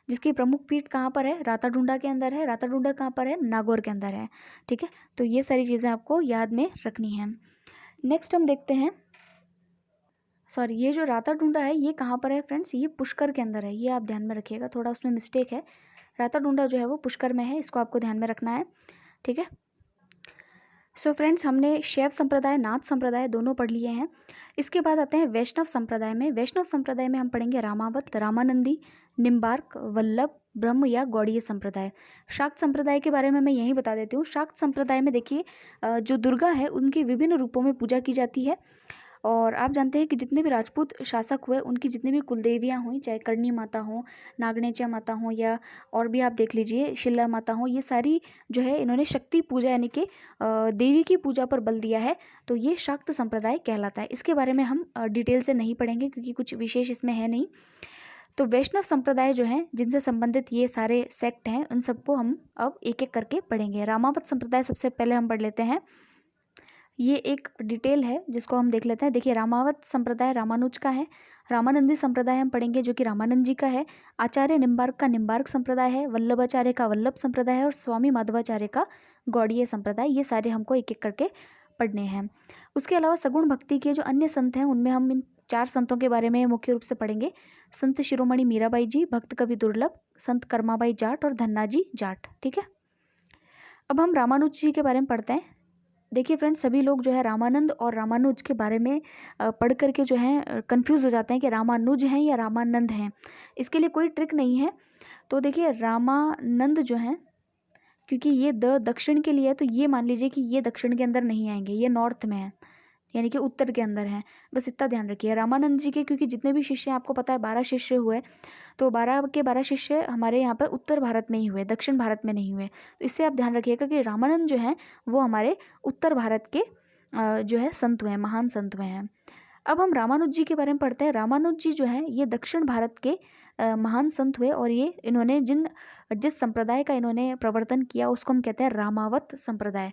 जिसकी प्रमुख पीठ कहाँ पर है? राताडूंडा के अंदर है। राताडूंडा कहाँ पर है? नागौर के अंदर है। ठीक है, तो ये सारी चीज़ें आपको याद में रखनी है। नेक्स्ट हम देखते हैं, सॉरी, ये जो राताडूंडा है ये कहाँ पर है फ्रेंड्स? ये पुष्कर के अंदर है, ये आप ध्यान में रखिएगा, थोड़ा उसमें मिस्टेक है। राताडूंडा जो है वो पुष्कर में है, इसको आपको ध्यान में रखना है। ठीक है, सो फ्रेंड्स हमने शैव संप्रदाय, नाथ संप्रदाय दोनों पढ़ लिए हैं। इसके बाद आते हैं वैष्णव संप्रदाय में। वैष्णव संप्रदाय में हम पढ़ेंगे रामावत, रामानंदी, निम्बार्क, वल्लभ, ब्रह्म या गौड़ीय संप्रदाय। शाक्त संप्रदाय के बारे में मैं यही बता देती हूँ। शाक्त संप्रदाय में देखिए जो दुर्गा है उनकी विभिन्न रूपों में पूजा की जाती है, और आप जानते हैं कि जितने भी राजपूत शासक हुए उनकी जितनी भी कुलदेवियाँ हुई, चाहे करणी माता हो, नागनेचा माता हो, या और भी आप देख लीजिए शिला माता हो, ये सारी जो है इन्होंने शक्ति पूजा यानी कि देवी की पूजा पर बल दिया है। तो ये शाक्त संप्रदाय कहलाता है। इसके बारे में हम डिटेल से नहीं पढ़ेंगे क्योंकि कुछ विशेष इसमें है नहीं। तो वैष्णव संप्रदाय जो है जिनसे संबंधित ये सारे सेक्ट हैं उन सबको हम अब एक एक करके पढ़ेंगे। रामावत संप्रदाय सबसे पहले हम पढ़ लेते हैं। ये एक डिटेल है जिसको हम देख लेते हैं। देखिए रामावत संप्रदाय रामानुज का है। रामानंदी संप्रदाय हम पढ़ेंगे जो कि रामानंद जी का है। आचार्य निम्बार्क का निम्बार्क संप्रदाय है। वल्लभाचार्य का वल्लभ संप्रदाय है, और स्वामी माधवाचार्य का गौड़ीय संप्रदाय। ये सारे हमको एक एक करके पढ़ने हैं। उसके अलावा सगुण भक्ति के जो अन्य संत हैं उनमें हम 4 संतों के बारे में मुख्य रूप से पढ़ेंगे। संत शिरोमणि मीराबाई जी, भक्त कवि दुर्लभ, संत कर्माबाई जाट और धन्नाजी जाट। ठीक है, अब हम रामानुज जी के बारे में पढ़ते हैं। देखिए फ्रेंड्स, सभी लोग जो है रामानंद और रामानुज के बारे में पढ़ करके जो है कंफ्यूज हो जाते हैं कि रामानुज हैं या रामानंद हैं। इसके लिए कोई ट्रिक नहीं है। तो देखिए रामानंद जो हैं, क्योंकि ये दक्षिण के लिए है, तो ये मान लीजिए कि ये दक्षिण के अंदर नहीं आएंगे, ये नॉर्थ में है, यानी कि उत्तर के अंदर है। बस इतना ध्यान रखिए। रामानंद जी के क्योंकि जितने भी शिष्य हैं, आपको पता है 12 शिष्य हुए, तो 12 के 12 शिष्य हमारे यहाँ पर उत्तर भारत में ही हुए, दक्षिण भारत में नहीं हुए। तो इससे आप ध्यान रखिएगा कि रामानंद जो हैं वो हमारे उत्तर भारत के जो है संत हुए हैं, महान संत हुए हैं। अब हम रामानुज जी के बारे में पढ़ते हैं। रामानुज जी जो है ये दक्षिण भारत के महान संत हुए, और ये इन्होंने जिस संप्रदाय का इन्होंने प्रवर्तन किया उसको हम कहते हैं रामावत संप्रदाय।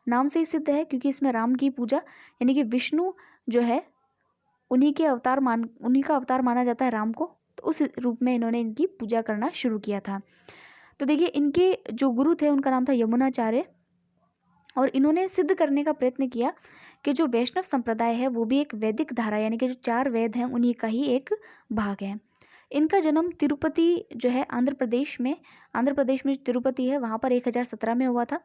नाम से ही सिद्ध है, क्योंकि इसमें राम की पूजा, यानी कि विष्णु जो है उन्हीं का अवतार माना जाता है राम को, तो उस रूप में इन्होंने इनकी पूजा करना शुरू किया था। तो देखिए इनके जो गुरु थे उनका नाम था यमुनाचार्य, और इन्होंने सिद्ध करने का प्रयत्न किया कि जो वैष्णव संप्रदाय है वो भी एक वैदिक धारा, यानी कि जो 4 वेद हैं उन्हीं का ही एक भाग है। इनका जन्म तिरुपति जो है आंध्र प्रदेश में जो तिरुपति है वहाँ पर 1017 में हुआ था।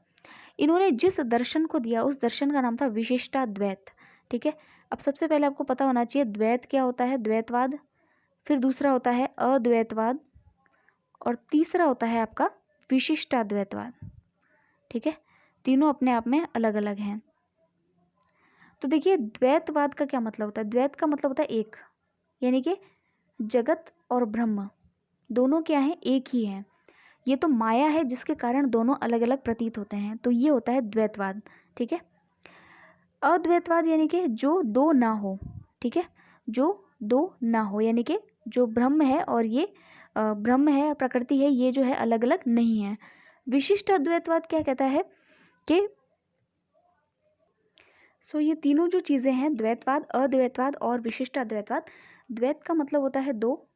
इन्होंने जिस दर्शन को दिया उस दर्शन का नाम था विशिष्टाद्वैत। ठीक है, अब सबसे पहले आपको पता होना चाहिए द्वैत क्या होता है, द्वैतवाद, फिर दूसरा होता है अद्वैतवाद, और तीसरा होता है आपका विशिष्टाद्वैतवाद। ठीक है, तीनों अपने आप में अलग अलग हैं। तो देखिए द्वैतवाद का क्या मतलब होता है। द्वैत का मतलब होता है एक, यानी कि जगत और ब्रह्म दोनों क्या हैं, एक ही हैं। ये तो माया है जिसके कारण दोनों अलग अलग प्रतीत होते हैं, तो ये होता है द्वैतवाद। ठीक है, अद्वैतवाद यानी कि जो दो ना हो। ठीक है, जो दो ना हो, यानी कि जो ब्रह्म है और ये ब्रह्म है, प्रकृति है, ये जो है अलग अलग नहीं है। विशिष्ट अद्वैतवाद क्या कहता है कि ये तीनों जो चीज़ें हैं, द्वैतवाद, अद्वैतवाद और विशिष्ट अद्वैतवाद। द्वैत का मतलब होता है दो,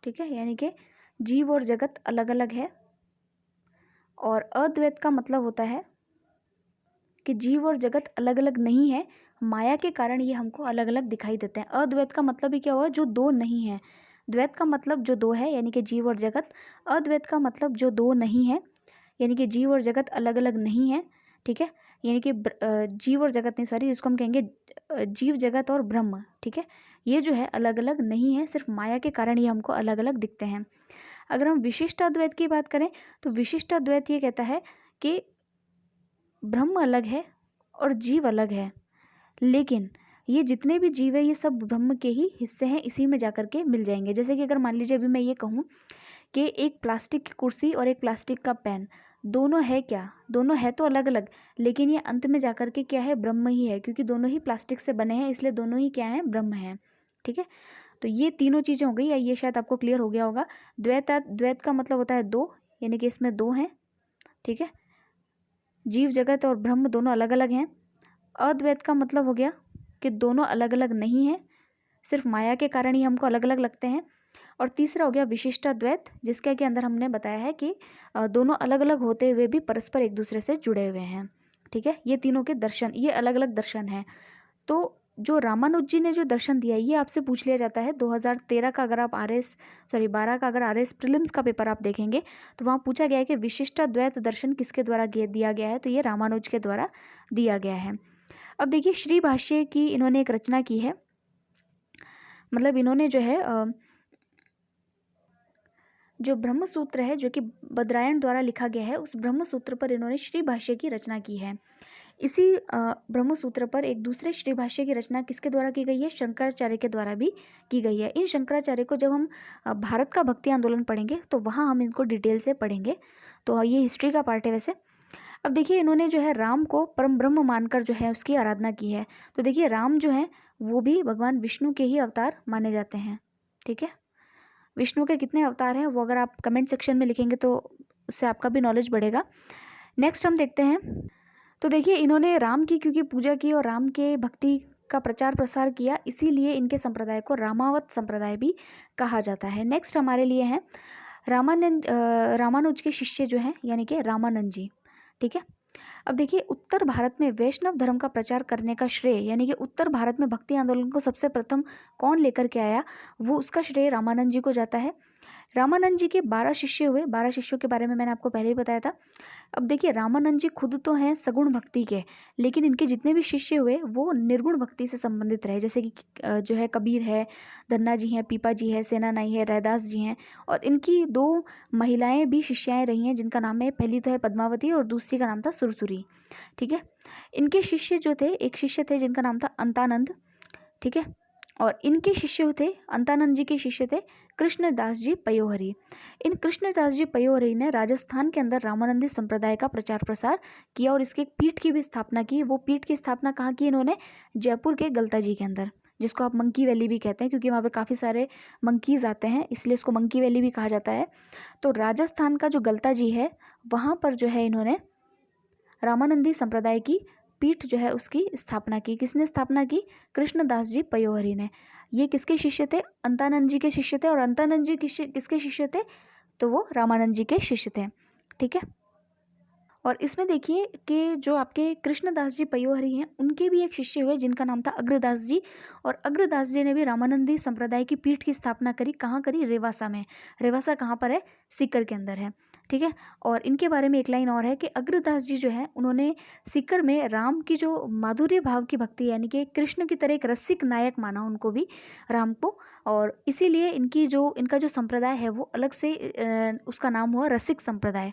ठीक है, यानी कि जीव और जगत अलग अलग है, और अद्वैत का मतलब होता है कि जीव और जगत अलग अलग नहीं है, माया के कारण ये हमको अलग अलग दिखाई देते हैं। अद्वैत का मतलब ही क्या हुआ, जो दो नहीं है। द्वैत का मतलब जो दो है, यानी कि जीव और जगत। अद्वैत का मतलब जो दो नहीं है, यानी कि जीव और जगत अलग अलग नहीं है। ठीक है, यानी कि जीव और जगत नहीं, सॉरी, जिसको हम कहेंगे जीव जगत और ब्रह्म। ठीक है, ये जो है अलग अलग नहीं है, सिर्फ माया के कारण ये हमको अलग अलग दिखते हैं। अगर हम विशिष्ट अद्वैत की बात करें तो विशिष्ट अद्वैत ये कहता है कि ब्रह्म अलग है और जीव अलग है, लेकिन ये जितने भी जीव है ये सब ब्रह्म के ही हिस्से हैं, इसी में जाकर के मिल जाएंगे। जैसे कि अगर मान लीजिए अभी मैं ये कहूँ कि एक प्लास्टिक की कुर्सी और एक प्लास्टिक का पेन, दोनों है क्या, दोनों है तो अलग अलग, लेकिन ये अंत में जाकर के क्या है, ब्रह्म ही है, क्योंकि दोनों ही प्लास्टिक से बने हैं, इसलिए दोनों ही क्या हैं, ब्रह्म हैं। ठीक है, तो ये तीनों चीज़ें हो गई, या ये शायद आपको क्लियर हो गया होगा। द्वैत का मतलब होता है दो, यानी कि इसमें दो हैं। ठीक है, जीव जगत और ब्रह्म दोनों अलग अलग हैं। अद्वैत का मतलब हो गया कि दोनों अलग अलग नहीं हैं, सिर्फ माया के कारण ही हमको अलग अलग लगते हैं। और तीसरा हो गया विशिष्टाद्वैत, जिसके के अंदर हमने बताया है कि दोनों अलग अलग होते हुए भी परस्पर एक दूसरे से जुड़े हुए हैं। ठीक है, ये तीनों के दर्शन, ये अलग अलग दर्शन हैं। तो जो रामानुज जी ने जो दर्शन दिया, ये आपसे पूछ लिया जाता है 2013 का, अगर आप 12 का अगर RS प्रीलिम्स का पेपर आप देखेंगे तो वहाँ पूछा गया है कि विशिष्टाद्वैत दर्शन किसके द्वारा दिया गया है, तो ये रामानुज के द्वारा दिया गया है। अब देखिए श्री भाष्य की इन्होंने एक रचना की है, मतलब इन्होंने जो है जो ब्रह्म सूत्र है जो कि बद्रायण द्वारा लिखा गया है, उस ब्रह्म सूत्र पर इन्होंने श्री भाष्य की रचना की है। इसी ब्रह्म सूत्र पर एक दूसरे श्री भाष्य की रचना किसके द्वारा की गई है, शंकराचार्य के द्वारा भी की गई है। इन शंकराचार्य को जब हम भारत का भक्ति आंदोलन पढ़ेंगे तो वहाँ हम इनको डिटेल से पढ़ेंगे, तो ये हिस्ट्री का पार्ट है वैसे। अब देखिए इन्होंने जो है राम को परम ब्रह्म मानकर जो है उसकी आराधना की है। तो देखिए राम जो है वो भी भगवान विष्णु के ही अवतार माने जाते हैं। ठीक है, विष्णु के कितने अवतार हैं वो अगर आप कमेंट सेक्शन में लिखेंगे तो उससे आपका भी नॉलेज बढ़ेगा। नेक्स्ट हम देखते हैं। तो देखिए इन्होंने राम की क्योंकि पूजा की और राम के भक्ति का प्रचार प्रसार किया, इसीलिए इनके संप्रदाय को रामावत संप्रदाय भी कहा जाता है। नेक्स्ट हमारे लिए हैं रामानुज के शिष्य जो हैं, यानी कि रामानंद जी। ठीक है, अब देखिए, उत्तर भारत में वैष्णव धर्म का प्रचार करने का श्रेय, यानी कि उत्तर भारत में भक्ति आंदोलन को सबसे प्रथम कौन लेकर के आया, वो उसका श्रेय रामानंद जी को जाता है। रामानंद जी के 12 शिष्य हुए। 12 शिष्यों के बारे में मैंने आपको पहले ही बताया था। अब देखिए, रामानंद जी खुद तो हैं सगुण भक्ति के, लेकिन इनके जितने भी शिष्य हुए वो निर्गुण भक्ति से संबंधित रहे। जैसे कि जो है कबीर है, धन्ना जी हैं, पीपा जी है, सेनानाई है, रैदास जी हैं, और इनकी 2 महिलाएं भी शिष्याएं रही हैं, जिनका नाम है, पहली तो है पद्मावती और दूसरी का नाम था सुरसुरी। ठीक है। इनके शिष्य जो थे, एक शिष्य थे जिनका नाम था अंतानंद। ठीक है। और इनके शिष्य थे, अंतानंद जी के शिष्य थे कृष्णदास जी पयोहरी। इन कृष्णदास जी पयोहरी ने राजस्थान के अंदर रामानंदी संप्रदाय का प्रचार प्रसार किया और इसके एक पीठ की भी स्थापना की। वो पीठ की स्थापना कहाँ की इन्होंने? जयपुर के गलता जी के अंदर, जिसको आप मंकी वैली भी कहते हैं, क्योंकि वहाँ पे काफ़ी सारे मंकीज आते हैं, इसलिए इसको मंकी वैली भी कहा जाता है। तो राजस्थान का जो गलता जी है, वहाँ पर जो है इन्होंने रामानंदी संप्रदाय की पीठ जो है उसकी स्थापना की। किसने स्थापना की? कृष्णदास जी पयोहरी ने। ये किसके शिष्य थे? अंतानंद जी के शिष्य थे। और अंतानंद जी किसके शिष्य थे? तो वो रामानंद जी के शिष्य थे। ठीक है। और इसमें देखिए कि जो आपके कृष्णदास जी पयोहरी हैं, उनके भी एक शिष्य हुए जिनका नाम था अग्रदास जी। और अग्रदास जी ने भी रामानंदी संप्रदाय की पीठ की स्थापना करी। कहाँ करी? रेवासा में। रेवासा कहाँ पर है? सीकर के अंदर है। ठीक है। और इनके बारे में एक लाइन और है कि अग्रदास जी जो है, उन्होंने सीकर में राम की जो माधुर्य भाव की भक्ति, यानी कि कृष्ण की तरह एक रसिक नायक माना उनको भी, राम को। और इसीलिए इनका जो संप्रदाय है वो अलग से उसका नाम हुआ रसिक संप्रदाय।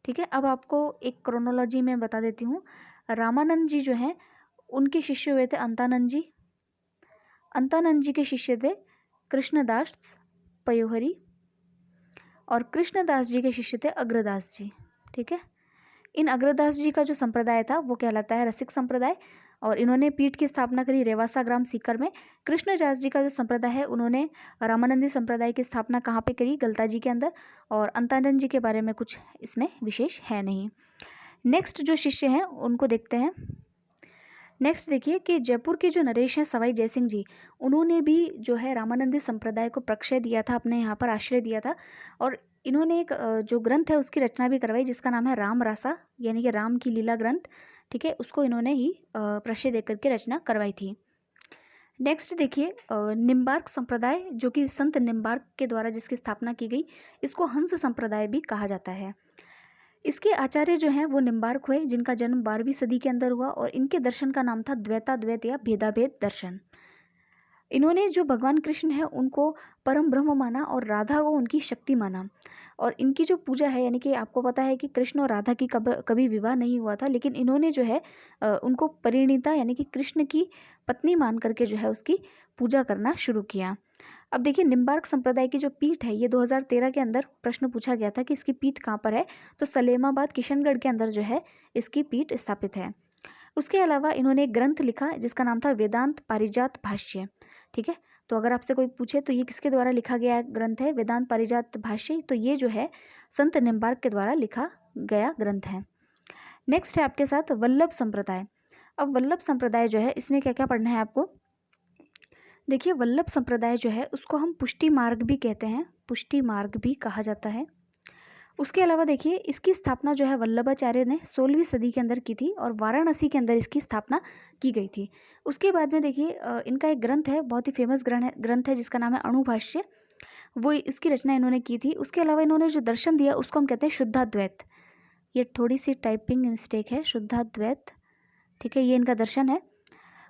ठीक है। अब आपको एक क्रोनोलॉजी में बता देती हूँ। रामानंद जी जो हैं, उनके शिष्य हुए थे अंतानंद जी। अंतानंद जी के शिष्य थे कृष्णदास पयोहरी, और कृष्णदास जी के शिष्य थे अग्रदास जी। ठीक है। इन अग्रदास जी का जो संप्रदाय था वो कहलाता है रसिक संप्रदाय, और इन्होंने पीठ की स्थापना करी रेवासा ग्राम सीकर में। कृष्णदास जी का जो संप्रदाय है, उन्होंने रामानंदी संप्रदाय की स्थापना कहाँ पे करी? गलता जी के अंदर। और अंतानंद जी के बारे में कुछ इसमें विशेष है नहीं। नेक्स्ट जो शिष्य हैं उनको देखते हैं। नेक्स्ट देखिए कि जयपुर के जो नरेश हैं सवाई जयसिंह जी, उन्होंने भी जो है रामानंदी संप्रदाय को प्रक्षय दिया था, अपने यहाँ पर आश्रय दिया था। और इन्होंने एक जो ग्रंथ है उसकी रचना भी करवाई, जिसका नाम है राम रासा, यानी कि राम की लीला ग्रंथ। ठीक है। उसको इन्होंने ही प्रक्षय देकर के रचना करवाई थी। नेक्स्ट देखिए निम्बार्क संप्रदाय, जो कि संत निम्बार्क के द्वारा जिसकी स्थापना की गई, इसको हंस संप्रदाय भी कहा जाता है। इसके आचार्य जो हैं वो निम्बार्क हुए, जिनका जन्म 12वीं सदी के अंदर हुआ, और इनके दर्शन का नाम था द्वैताद्वैत या भेदाभेद दर्शन। इन्होंने जो भगवान कृष्ण है उनको परम ब्रह्म माना और राधा को उनकी शक्ति माना। और इनकी जो पूजा है, यानी कि आपको पता है कि कृष्ण और राधा की कभी विवाह नहीं हुआ था, लेकिन इन्होंने जो है उनको परिणीता, यानी कि कृष्ण की पत्नी मान करके जो है उसकी पूजा करना शुरू किया। अब देखिए, निम्बार्क संप्रदाय की जो पीठ है, ये 2013 के अंदर प्रश्न पूछा गया था कि इसकी पीठ कहाँ पर है, तो सलेमाबाद किशनगढ़ के अंदर जो है इसकी पीठ स्थापित है। उसके अलावा इन्होंने एक ग्रंथ लिखा जिसका नाम था वेदांत पारिजात भाष्य। ठीक है। तो अगर आपसे कोई पूछे तो ये किसके द्वारा लिखा गया ग्रंथ है? वेदांत पारिजात भाष्य। तो ये जो है संत निम्बार्क के द्वारा लिखा गया ग्रंथ है। नेक्स्ट है आपके साथ वल्लभ संप्रदाय। अब वल्लभ संप्रदाय जो है, इसमें क्या क्या पढ़ना है आपको? देखिए, वल्लभ संप्रदाय जो है उसको हम पुष्टि मार्ग भी कहते हैं, पुष्टि मार्ग भी कहा जाता है। उसके अलावा देखिए, इसकी स्थापना जो है वल्लभाचार्य ने 16वीं सदी के अंदर की थी, और वाराणसी के अंदर इसकी स्थापना की गई थी। उसके बाद में देखिए इनका एक ग्रंथ है, बहुत ही फेमस ग्रंथ है जिसका नाम है अणुभाष्य। वो इसकी रचना इन्होंने की थी। उसके अलावा इन्होंने जो दर्शन दिया उसको हम कहते हैं शुद्धाद्वैत। ये थोड़ी सी टाइपिंग मिस्टेक है, शुद्धाद्वैत। ठीक है। ये इनका दर्शन है।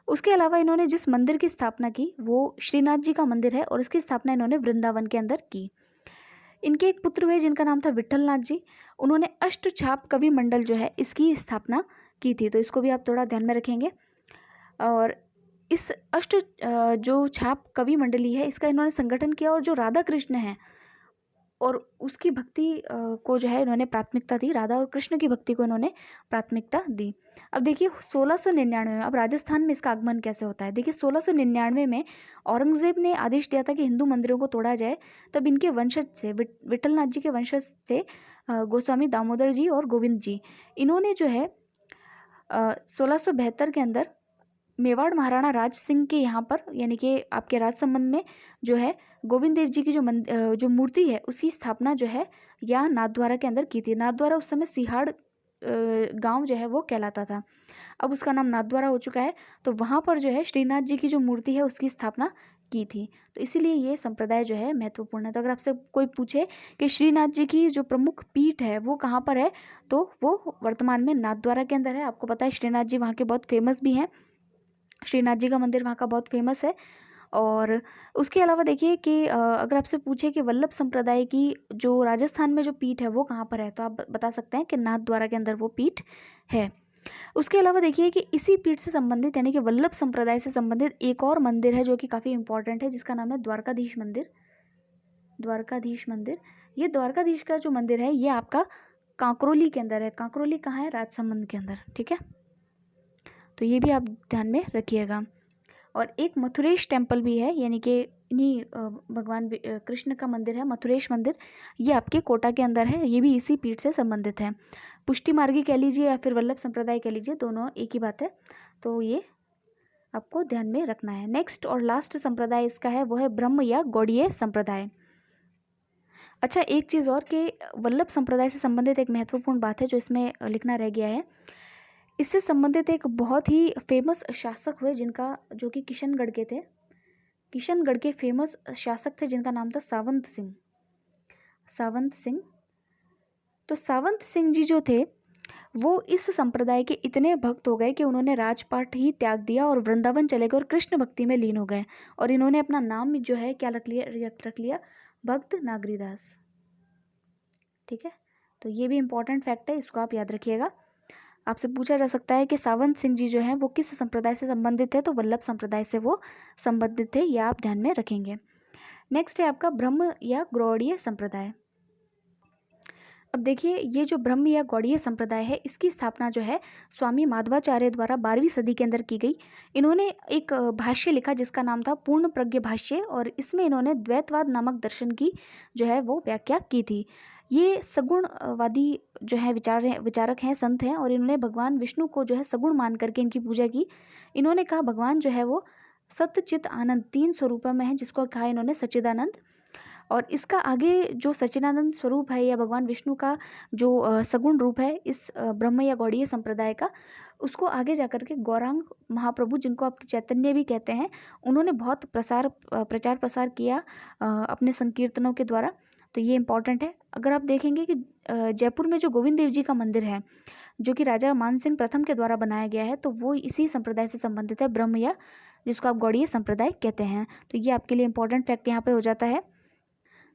उसके अलावा इन्होंने जिस मंदिर की स्थापना की वो श्रीनाथ जी का मंदिर है, और इसकी स्थापना इन्होंने वृंदावन के अंदर की। इनके एक पुत्र हुए जिनका नाम था विट्ठलनाथ जी। उन्होंने अष्टछाप कवि मंडल जो है इसकी स्थापना की थी, तो इसको भी आप थोड़ा ध्यान में रखेंगे। और इस जो छाप कवि मंडली है इसका इन्होंने संगठन किया, और जो राधा कृष्ण है और उसकी भक्ति को जो है इन्होंने प्राथमिकता दी, राधा और कृष्ण की भक्ति को इन्होंने प्राथमिकता दी। अब देखिए 1699 में, अब राजस्थान में इसका आगमन कैसे होता है? देखिए 1699 में औरंगजेब ने आदेश दिया था कि हिंदू मंदिरों को तोड़ा जाए। तब इनके वंशज थे, विट्ठलनाथ जी के वंशज थे गोस्वामी दामोदर जी और गोविंद जी। इन्होंने जो है 1672 के अंदर मेवाड़ महाराणा राज सिंह के यहाँ पर, यानी कि आपके राज संबंध में जो है गोविंद देव जी की जो मूर्ति है उसकी स्थापना जो है यहाँ नाथद्वारा के अंदर की थी। नाथद्वारा उस समय सिहाड़ गांव जो है वो कहलाता था। अब उसका नाम नाथद्वारा हो चुका है। तो वहाँ पर जो है श्रीनाथ जी की जो मूर्ति है उसकी स्थापना की थी। तो इसीलिए ये संप्रदाय जो है महत्वपूर्ण है। तो अगर आपसे कोई पूछे कि श्रीनाथ जी की जो प्रमुख पीठ है वो कहाँ पर है, तो वो वर्तमान में नाथद्वारा के अंदर है। आपको पता है श्रीनाथ जी वहाँ के बहुत फेमस भी हैं। श्रीनाथ जी का मंदिर वहाँ का बहुत फेमस है। और उसके अलावा देखिए कि अगर आपसे पूछे कि वल्लभ संप्रदाय की जो राजस्थान में जो पीठ है वो कहाँ पर है, तो आप बता सकते हैं कि नाथद्वारा के अंदर वो पीठ है। उसके अलावा देखिए कि इसी पीठ से संबंधित यानी कि वल्लभ संप्रदाय से संबंधित एक और मंदिर है जो कि काफ़ी इंपॉर्टेंट है, जिसका नाम है द्वारकाधीश मंदिर। द्वारकाधीश मंदिर, ये द्वारकाधीश का जो मंदिर है ये आपका कांकरोली के अंदर है। कांकरोली कहाँ है? राजसमंद के अंदर। ठीक है, तो ये भी आप ध्यान में रखिएगा। और एक मथुरेश टेम्पल भी है, यानी कि इन्हीं भगवान कृष्ण का मंदिर है मथुरेश मंदिर। ये आपके कोटा के अंदर है, ये भी इसी पीठ से संबंधित है। पुष्टि मार्गी कह लीजिए या फिर वल्लभ संप्रदाय कह लीजिए, दोनों एक ही बात है। तो ये आपको ध्यान में रखना है। नेक्स्ट और लास्ट संप्रदाय इसका है वो है ब्रह्म या गौड़ीय संप्रदाय। अच्छा, एक चीज़ और कि वल्लभ संप्रदाय से संबंधित एक महत्वपूर्ण बात है जो इसमें लिखना रह गया है। इससे संबंधित एक बहुत ही फेमस शासक हुए जिनका, जो कि किशनगढ़ के थे। किशनगढ़ के फेमस शासक थे जिनका नाम था सावंत सिंह। सावंत सिंह। तो सावंत सिंह जी जो थे वो इस संप्रदाय के इतने भक्त हो गए कि उन्होंने राजपाट ही त्याग दिया और वृंदावन चले गए और कृष्ण भक्ति में लीन हो गए। और इन्होंने अपना नाम जो है क्या रख लिया, भक्त नागरीदास। ठीक है, तो ये भी इंपॉर्टेंट फैक्ट है, इसको आप याद रखिएगा। आपसे पूछा जा सकता है कि सावंत सिंह जी जो हैं वो किस संप्रदाय से संबंधित है, तो वल्लभ संप्रदाय से वो संबंधित थे, यह आप ध्यान में रखेंगे। नेक्स्ट है आपका ब्रह्म या गौड़ीय संप्रदाय। अब देखिए, ये जो ब्रह्म या गौड़ीय संप्रदाय है इसकी स्थापना जो है स्वामी माधवाचार्य द्वारा 12वीं सदी के अंदर की गई। इन्होंने एक भाष्य लिखा जिसका नाम था पूर्ण प्रज्ञ भाष्य, और इसमें इन्होंने द्वैतवाद नामक दर्शन की जो है वो व्याख्या की थी। ये सगुणवादी जो है विचारक हैं, संत हैं, और इन्होंने भगवान विष्णु को जो है सगुण मान करके इनकी पूजा की। इन्होंने कहा भगवान जो है वो सत्य चित आनंद 3 स्वरूपों में है, जिसको कहा इन्होंने सच्चिदानंद। और इसका आगे जो सच्चिदानंद स्वरूप है या भगवान विष्णु का जो सगुण रूप है इस ब्रह्म या गौड़ीय संप्रदाय का, उसको आगे जाकर के गौरांग महाप्रभु, जिनको आप चैतन्य भी कहते हैं, उन्होंने बहुत प्रचार प्रसार किया अपने संकीर्तनों के द्वारा। तो ये इंपॉर्टेंट है। अगर आप देखेंगे कि जयपुर में जो गोविंद देव जी का मंदिर है जो कि राजा मानसिंह प्रथम के द्वारा बनाया गया है, तो वो इसी संप्रदाय से संबंधित है, ब्रह्म या जिसको आप गौड़ीय संप्रदाय कहते हैं। तो ये आपके लिए इंपॉर्टेंट फैक्ट यहाँ पे हो जाता है।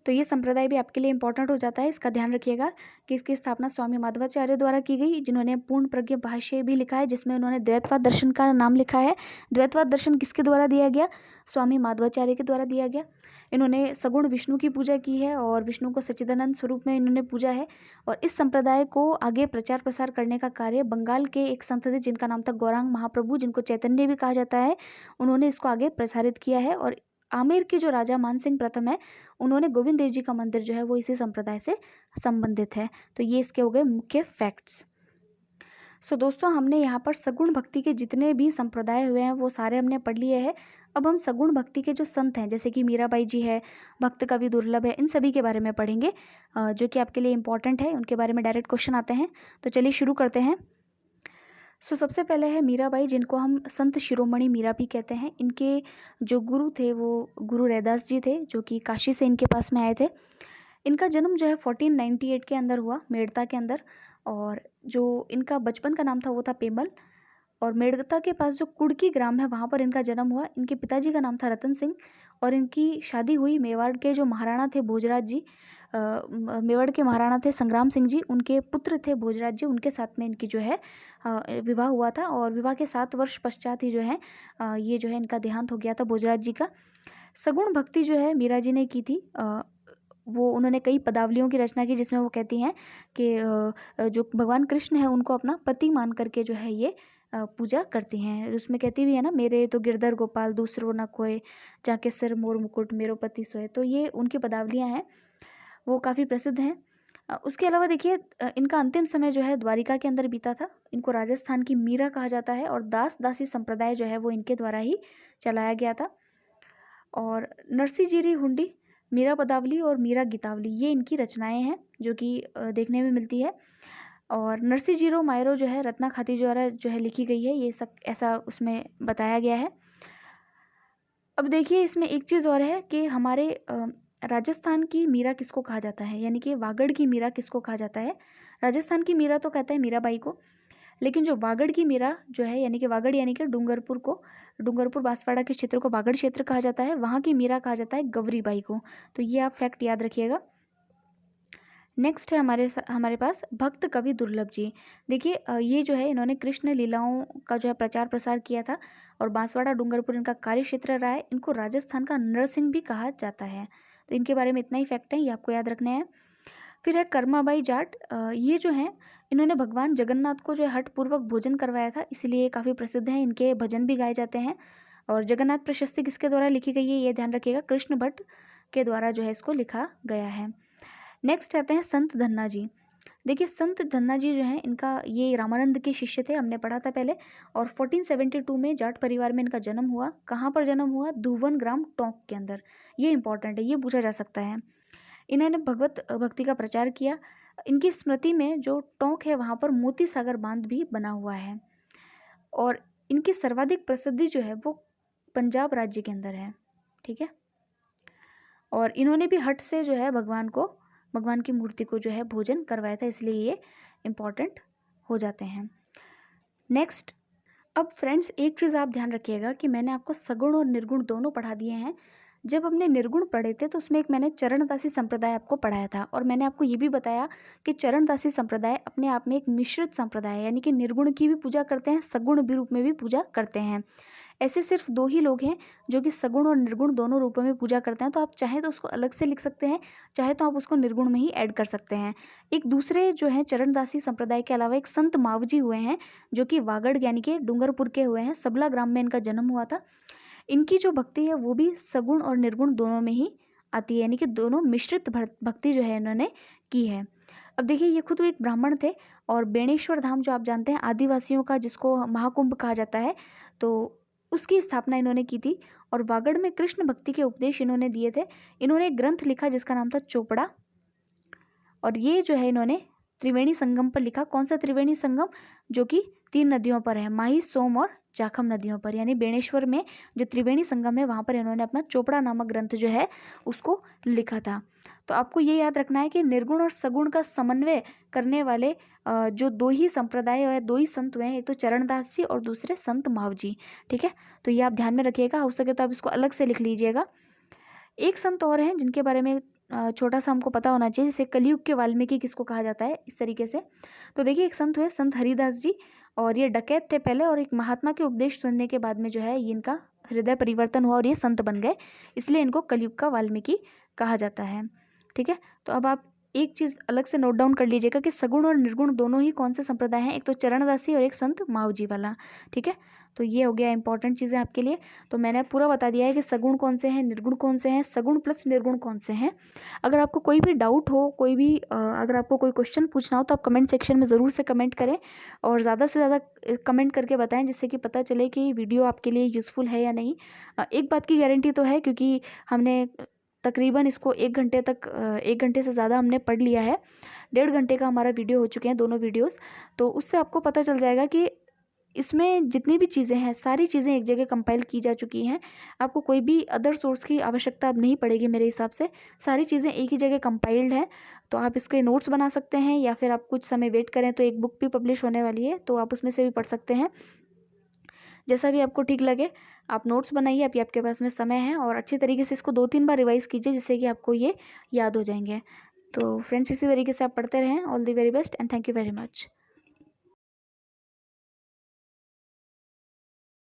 तो ये संप्रदाय भी आपके लिए इंपॉर्टेंट हो जाता है, इसका ध्यान रखिएगा कि इसकी स्थापना स्वामी माधवाचार्य द्वारा की गई, जिन्होंने पूर्ण प्रज्ञ भाष्य भी लिखा है जिसमें उन्होंने द्वैतवाद दर्शन का नाम लिखा है। द्वैतवाद दर्शन किसके द्वारा दिया गया? स्वामी माधवाचार्य के द्वारा दिया गया। इन्होंने सगुण विष्णु की पूजा की है और विष्णु को सच्चिदानंद स्वरूप में इन्होंने पूजा है। और इस संप्रदाय को आगे प्रचार प्रसार करने का कार्य बंगाल के एक संत थे जिनका नाम था गौरांग महाप्रभु, जिनको चैतन्य भी कहा जाता है, उन्होंने इसको आगे प्रसारित किया है। और आमेर के जो राजा मानसिंह प्रथम है, उन्होंने गोविंद देव जी का मंदिर जो है वो इसी संप्रदाय से संबंधित है। तो ये इसके हो गए मुख्य फैक्ट्स। सो दोस्तों, हमने यहाँ पर सगुण भक्ति के जितने भी संप्रदाय हुए हैं वो सारे हमने पढ़ लिए हैं। अब हम सगुण भक्ति के जो संत हैं जैसे कि मीराबाई जी है, भक्त कवि दुर्लभ है, इन सभी के बारे में पढ़ेंगे जो कि आपके लिए इंपॉर्टेंट है। उनके बारे में डायरेक्ट क्वेश्चन आते हैं, तो चलिए शुरू करते हैं। सबसे पहले है मीराबाई, जिनको हम संत शिरोमणि मीरा भी कहते हैं। इनके जो गुरु थे वो गुरु रैदास जी थे, जो कि काशी से इनके पास में आए थे। इनका जन्म जो है 1498 के अंदर हुआ, मेड़ता के अंदर। और जो इनका बचपन का नाम था वो था पेमल। और मेड़ता के पास जो कुड़की ग्राम है वहाँ पर इनका जन्म हुआ। इनके पिताजी का नाम था रतन सिंह, और इनकी शादी हुई मेवाड़ के जो महाराणा थे भोजराज जी, मेवाड़ के महाराणा थे संग्राम सिंह जी, उनके पुत्र थे भोजराज जी, उनके साथ में इनकी जो है विवाह हुआ था। और विवाह के 7 वर्ष पश्चात ही जो है ये जो है इनका देहांत हो गया था भोजराज जी का। सगुण भक्ति जो है मीरा जी ने की थी। वो उन्होंने कई पदावलियों की रचना की जिसमें वो कहती हैं कि जो भगवान कृष्ण है उनको अपना पति मान करके जो है ये पूजा करती हैं। उसमें कहती भी है ना, मेरे तो गिरधर गोपाल दूसरो न कोय, जाके सिर मोर मुकुट मेरो पति सोए। तो ये उनकी पदावलियाँ हैं, वो काफ़ी प्रसिद्ध हैं। उसके अलावा देखिए इनका अंतिम समय जो है द्वारिका के अंदर बीता था। इनको राजस्थान की मीरा कहा जाता है, और दास दासी संप्रदाय जो है वो इनके द्वारा ही चलाया गया था। और नरसिंहजीरी हुंडी, मीरा पदावली और मीरा गीतावली, ये इनकी रचनाएं हैं जो कि देखने में मिलती है। और नरसी जीरो मायरो जो है रत्ना खाती द्वारा जो है लिखी गई है, ये सब ऐसा उसमें बताया गया है। अब देखिए इसमें एक चीज़ और है कि हमारे राजस्थान की मीरा किसको कहा जाता है, यानी कि वागड़ की मीरा किसको कहा जाता है। राजस्थान की मीरा तो कहते हैं मीराबाई को, लेकिन जो वागड़ की मीरा जो है, यानी कि वागड़ यानी कि डूंगरपुर को, डूंगरपुर बांसवाड़ा के क्षेत्र को वागड़ क्षेत्र कहा जाता है, वहाँ की मीरा कहा जाता है गौरीबाई को। तो ये आप फैक्ट याद रखिएगा। नेक्स्ट है हमारे पास भक्त कवि दुर्लभ जी। देखिए ये जो है इन्होंने कृष्ण लीलाओं का जो है प्रचार प्रसार किया था और बांसवाड़ा डूंगरपुर इनका कार्य क्षेत्र रहा है। इनको राजस्थान का नरसिंह भी कहा जाता है। तो इनके बारे में इतना ही फैक्ट है, ये आपको याद रखना है। फिर है कर्माबाई जाट। ये जो है इन्होंने भगवान जगन्नाथ को जो है हठ पूर्वक भोजन करवाया था, इसलिए काफ़ी प्रसिद्ध है, इनके भजन भी गाए जाते हैं। और जगन्नाथ प्रशस्ति किसके द्वारा लिखी गई है, ये ध्यान रखिएगा, कृष्ण भट्ट के द्वारा जो है इसको लिखा गया है। नेक्स्ट आते हैं संत धन्ना जी। देखिए संत धन्ना जी जो हैं इनका ये रामानंद के शिष्य थे, हमने पढ़ा था पहले। और 1472 में जाट परिवार में इनका जन्म हुआ। कहाँ पर जन्म हुआ, धुवन ग्राम टोंक के अंदर। ये इंपॉर्टेंट है, ये पूछा जा सकता है। इन्होंने भगवत भक्ति का प्रचार किया। इनकी स्मृति में जो टोंक है वहाँ पर मोती सागर बांध भी बना हुआ है। और इनकी सर्वाधिक प्रसिद्धि जो है वो पंजाब राज्य के अंदर है, ठीक है। और इन्होंने भी हट से जो है भगवान की मूर्ति को जो है भोजन करवाया था, इसलिए ये इम्पॉर्टेंट हो जाते हैं। नेक्स्ट, अब फ्रेंड्स एक चीज़ आप ध्यान रखिएगा कि मैंने आपको सगुण और निर्गुण दोनों पढ़ा दिए हैं। जब हमने निर्गुण पढ़े थे तो उसमें एक मैंने चरणदासी संप्रदाय आपको पढ़ाया था, और मैंने आपको ये भी बताया कि चरणदासी संप्रदाय अपने आप में एक मिश्रित संप्रदाय है, यानी कि निर्गुण की भी पूजा करते हैं, सगुण भी रूप में भी पूजा करते हैं। ऐसे सिर्फ दो ही लोग हैं जो कि सगुण और निर्गुण दोनों रूपों में पूजा करते हैं। तो आप चाहे तो उसको अलग से लिख सकते हैं, चाहे तो आप उसको निर्गुण में ही ऐड कर सकते हैं। एक दूसरे जो है चरणदासी संप्रदाय के अलावा एक संत मावजी हुए हैं, जो कि वागड़ यानी कि डूंगरपुर के हुए हैं। सबला ग्राम में इनका जन्म हुआ था। इनकी जो भक्ति है वो भी सगुण और निर्गुण दोनों में ही आती है, यानी कि दोनों मिश्रित भक्ति जो है इन्होंने की है। अब देखिए ये खुद एक ब्राह्मण थे, और बेणेश्वर धाम जो आप जानते हैं आदिवासियों का, जिसको महाकुंभ कहा जाता है, तो उसकी स्थापना इन्होंने की थी। और वागड़ में कृष्ण भक्ति के उपदेश इन्होंने दिए थे। इन्होंने एक ग्रंथ लिखा जिसका नाम था चोपड़ा, और ये जो है इन्होंने त्रिवेणी संगम पर लिखा। कौन सा त्रिवेणी संगम, जो कि 3 नदियों पर है, माही, सोम और जाखम नदियों पर, यानी बेणेश्वर में जो त्रिवेणी संगम है वहाँ पर इन्होंने अपना चोपड़ा नामक ग्रंथ जो है उसको लिखा था। तो आपको ये याद रखना है कि निर्गुण और सगुण का समन्वय करने वाले जो दो ही संप्रदाय या दो ही संत हुए हैं, एक तो चरणदास जी और दूसरे संत मावजी, ठीक है। तो ये आप ध्यान में रखिएगा, हो सके तो आप इसको अलग से लिख लीजिएगा। एक संत और हैं जिनके बारे में छोटा सा हमको पता होना चाहिए, जैसे कलयुग के वाल्मीकि किसको कहा जाता है, इस तरीके से। तो देखिए एक संत हुए संत हरिदास जी, और ये डकैत थे पहले, और एक महात्मा के उपदेश सुनने के बाद में जो है ये इनका हृदय परिवर्तन हुआ और ये संत बन गए, इसलिए इनको कलयुग का वाल्मीकि कहा जाता है, ठीक है। तो अब आप एक चीज़ अलग से नोट डाउन कर लीजिएगा कि सगुण और निर्गुण दोनों ही कौन से संप्रदाय हैं, एक तो चरणदासी और एक संत मावजी वाला, ठीक है। तो ये हो गया इंपॉर्टेंट चीज़ें आपके लिए। तो मैंने पूरा बता दिया है कि सगुण कौन से हैं, निर्गुण कौन से हैं, सगुण प्लस निर्गुण कौन से हैं। अगर आपको कोई भी डाउट हो, कोई भी अगर आपको कोई क्वेश्चन पूछना हो तो आप कमेंट सेक्शन में ज़रूर से कमेंट करें, और ज़्यादा से ज़्यादा कमेंट करके बताएं, जिससे कि पता चले कि वीडियो आपके लिए यूज़फुल है या नहीं। एक बात की गारंटी तो है, क्योंकि हमने तकरीबन इसको 1 घंटे तक 1 घंटे से ज़्यादा हमने पढ़ लिया है। 1.5 घंटे का हमारा वीडियो हो चुके हैं दोनों वीडियोस। तो उससे आपको पता चल जाएगा कि इसमें जितनी भी चीज़ें हैं सारी चीज़ें एक जगह कंपाइल की जा चुकी हैं। आपको कोई भी अदर सोर्स की आवश्यकता अब नहीं पड़ेगी मेरे हिसाब से, सारी चीज़ें एक ही जगह कंपाइल्ड हैं। तो आप इसके नोट्स बना सकते हैं, या फिर आप कुछ समय वेट करें तो एक बुक भी पब्लिश होने वाली है, तो आप उसमें से भी पढ़ सकते हैं। जैसा भी आपको ठीक लगे आप नोट्स बनाइए, अभी आपके पास में समय है, और अच्छी तरीके से इसको 2-3 बार रिवाइज़ कीजिए, जिससे कि आपको ये याद हो जाएंगे। तो फ्रेंड्स इसी तरीके से आप पढ़ते रहें। All the very best and thank you very much.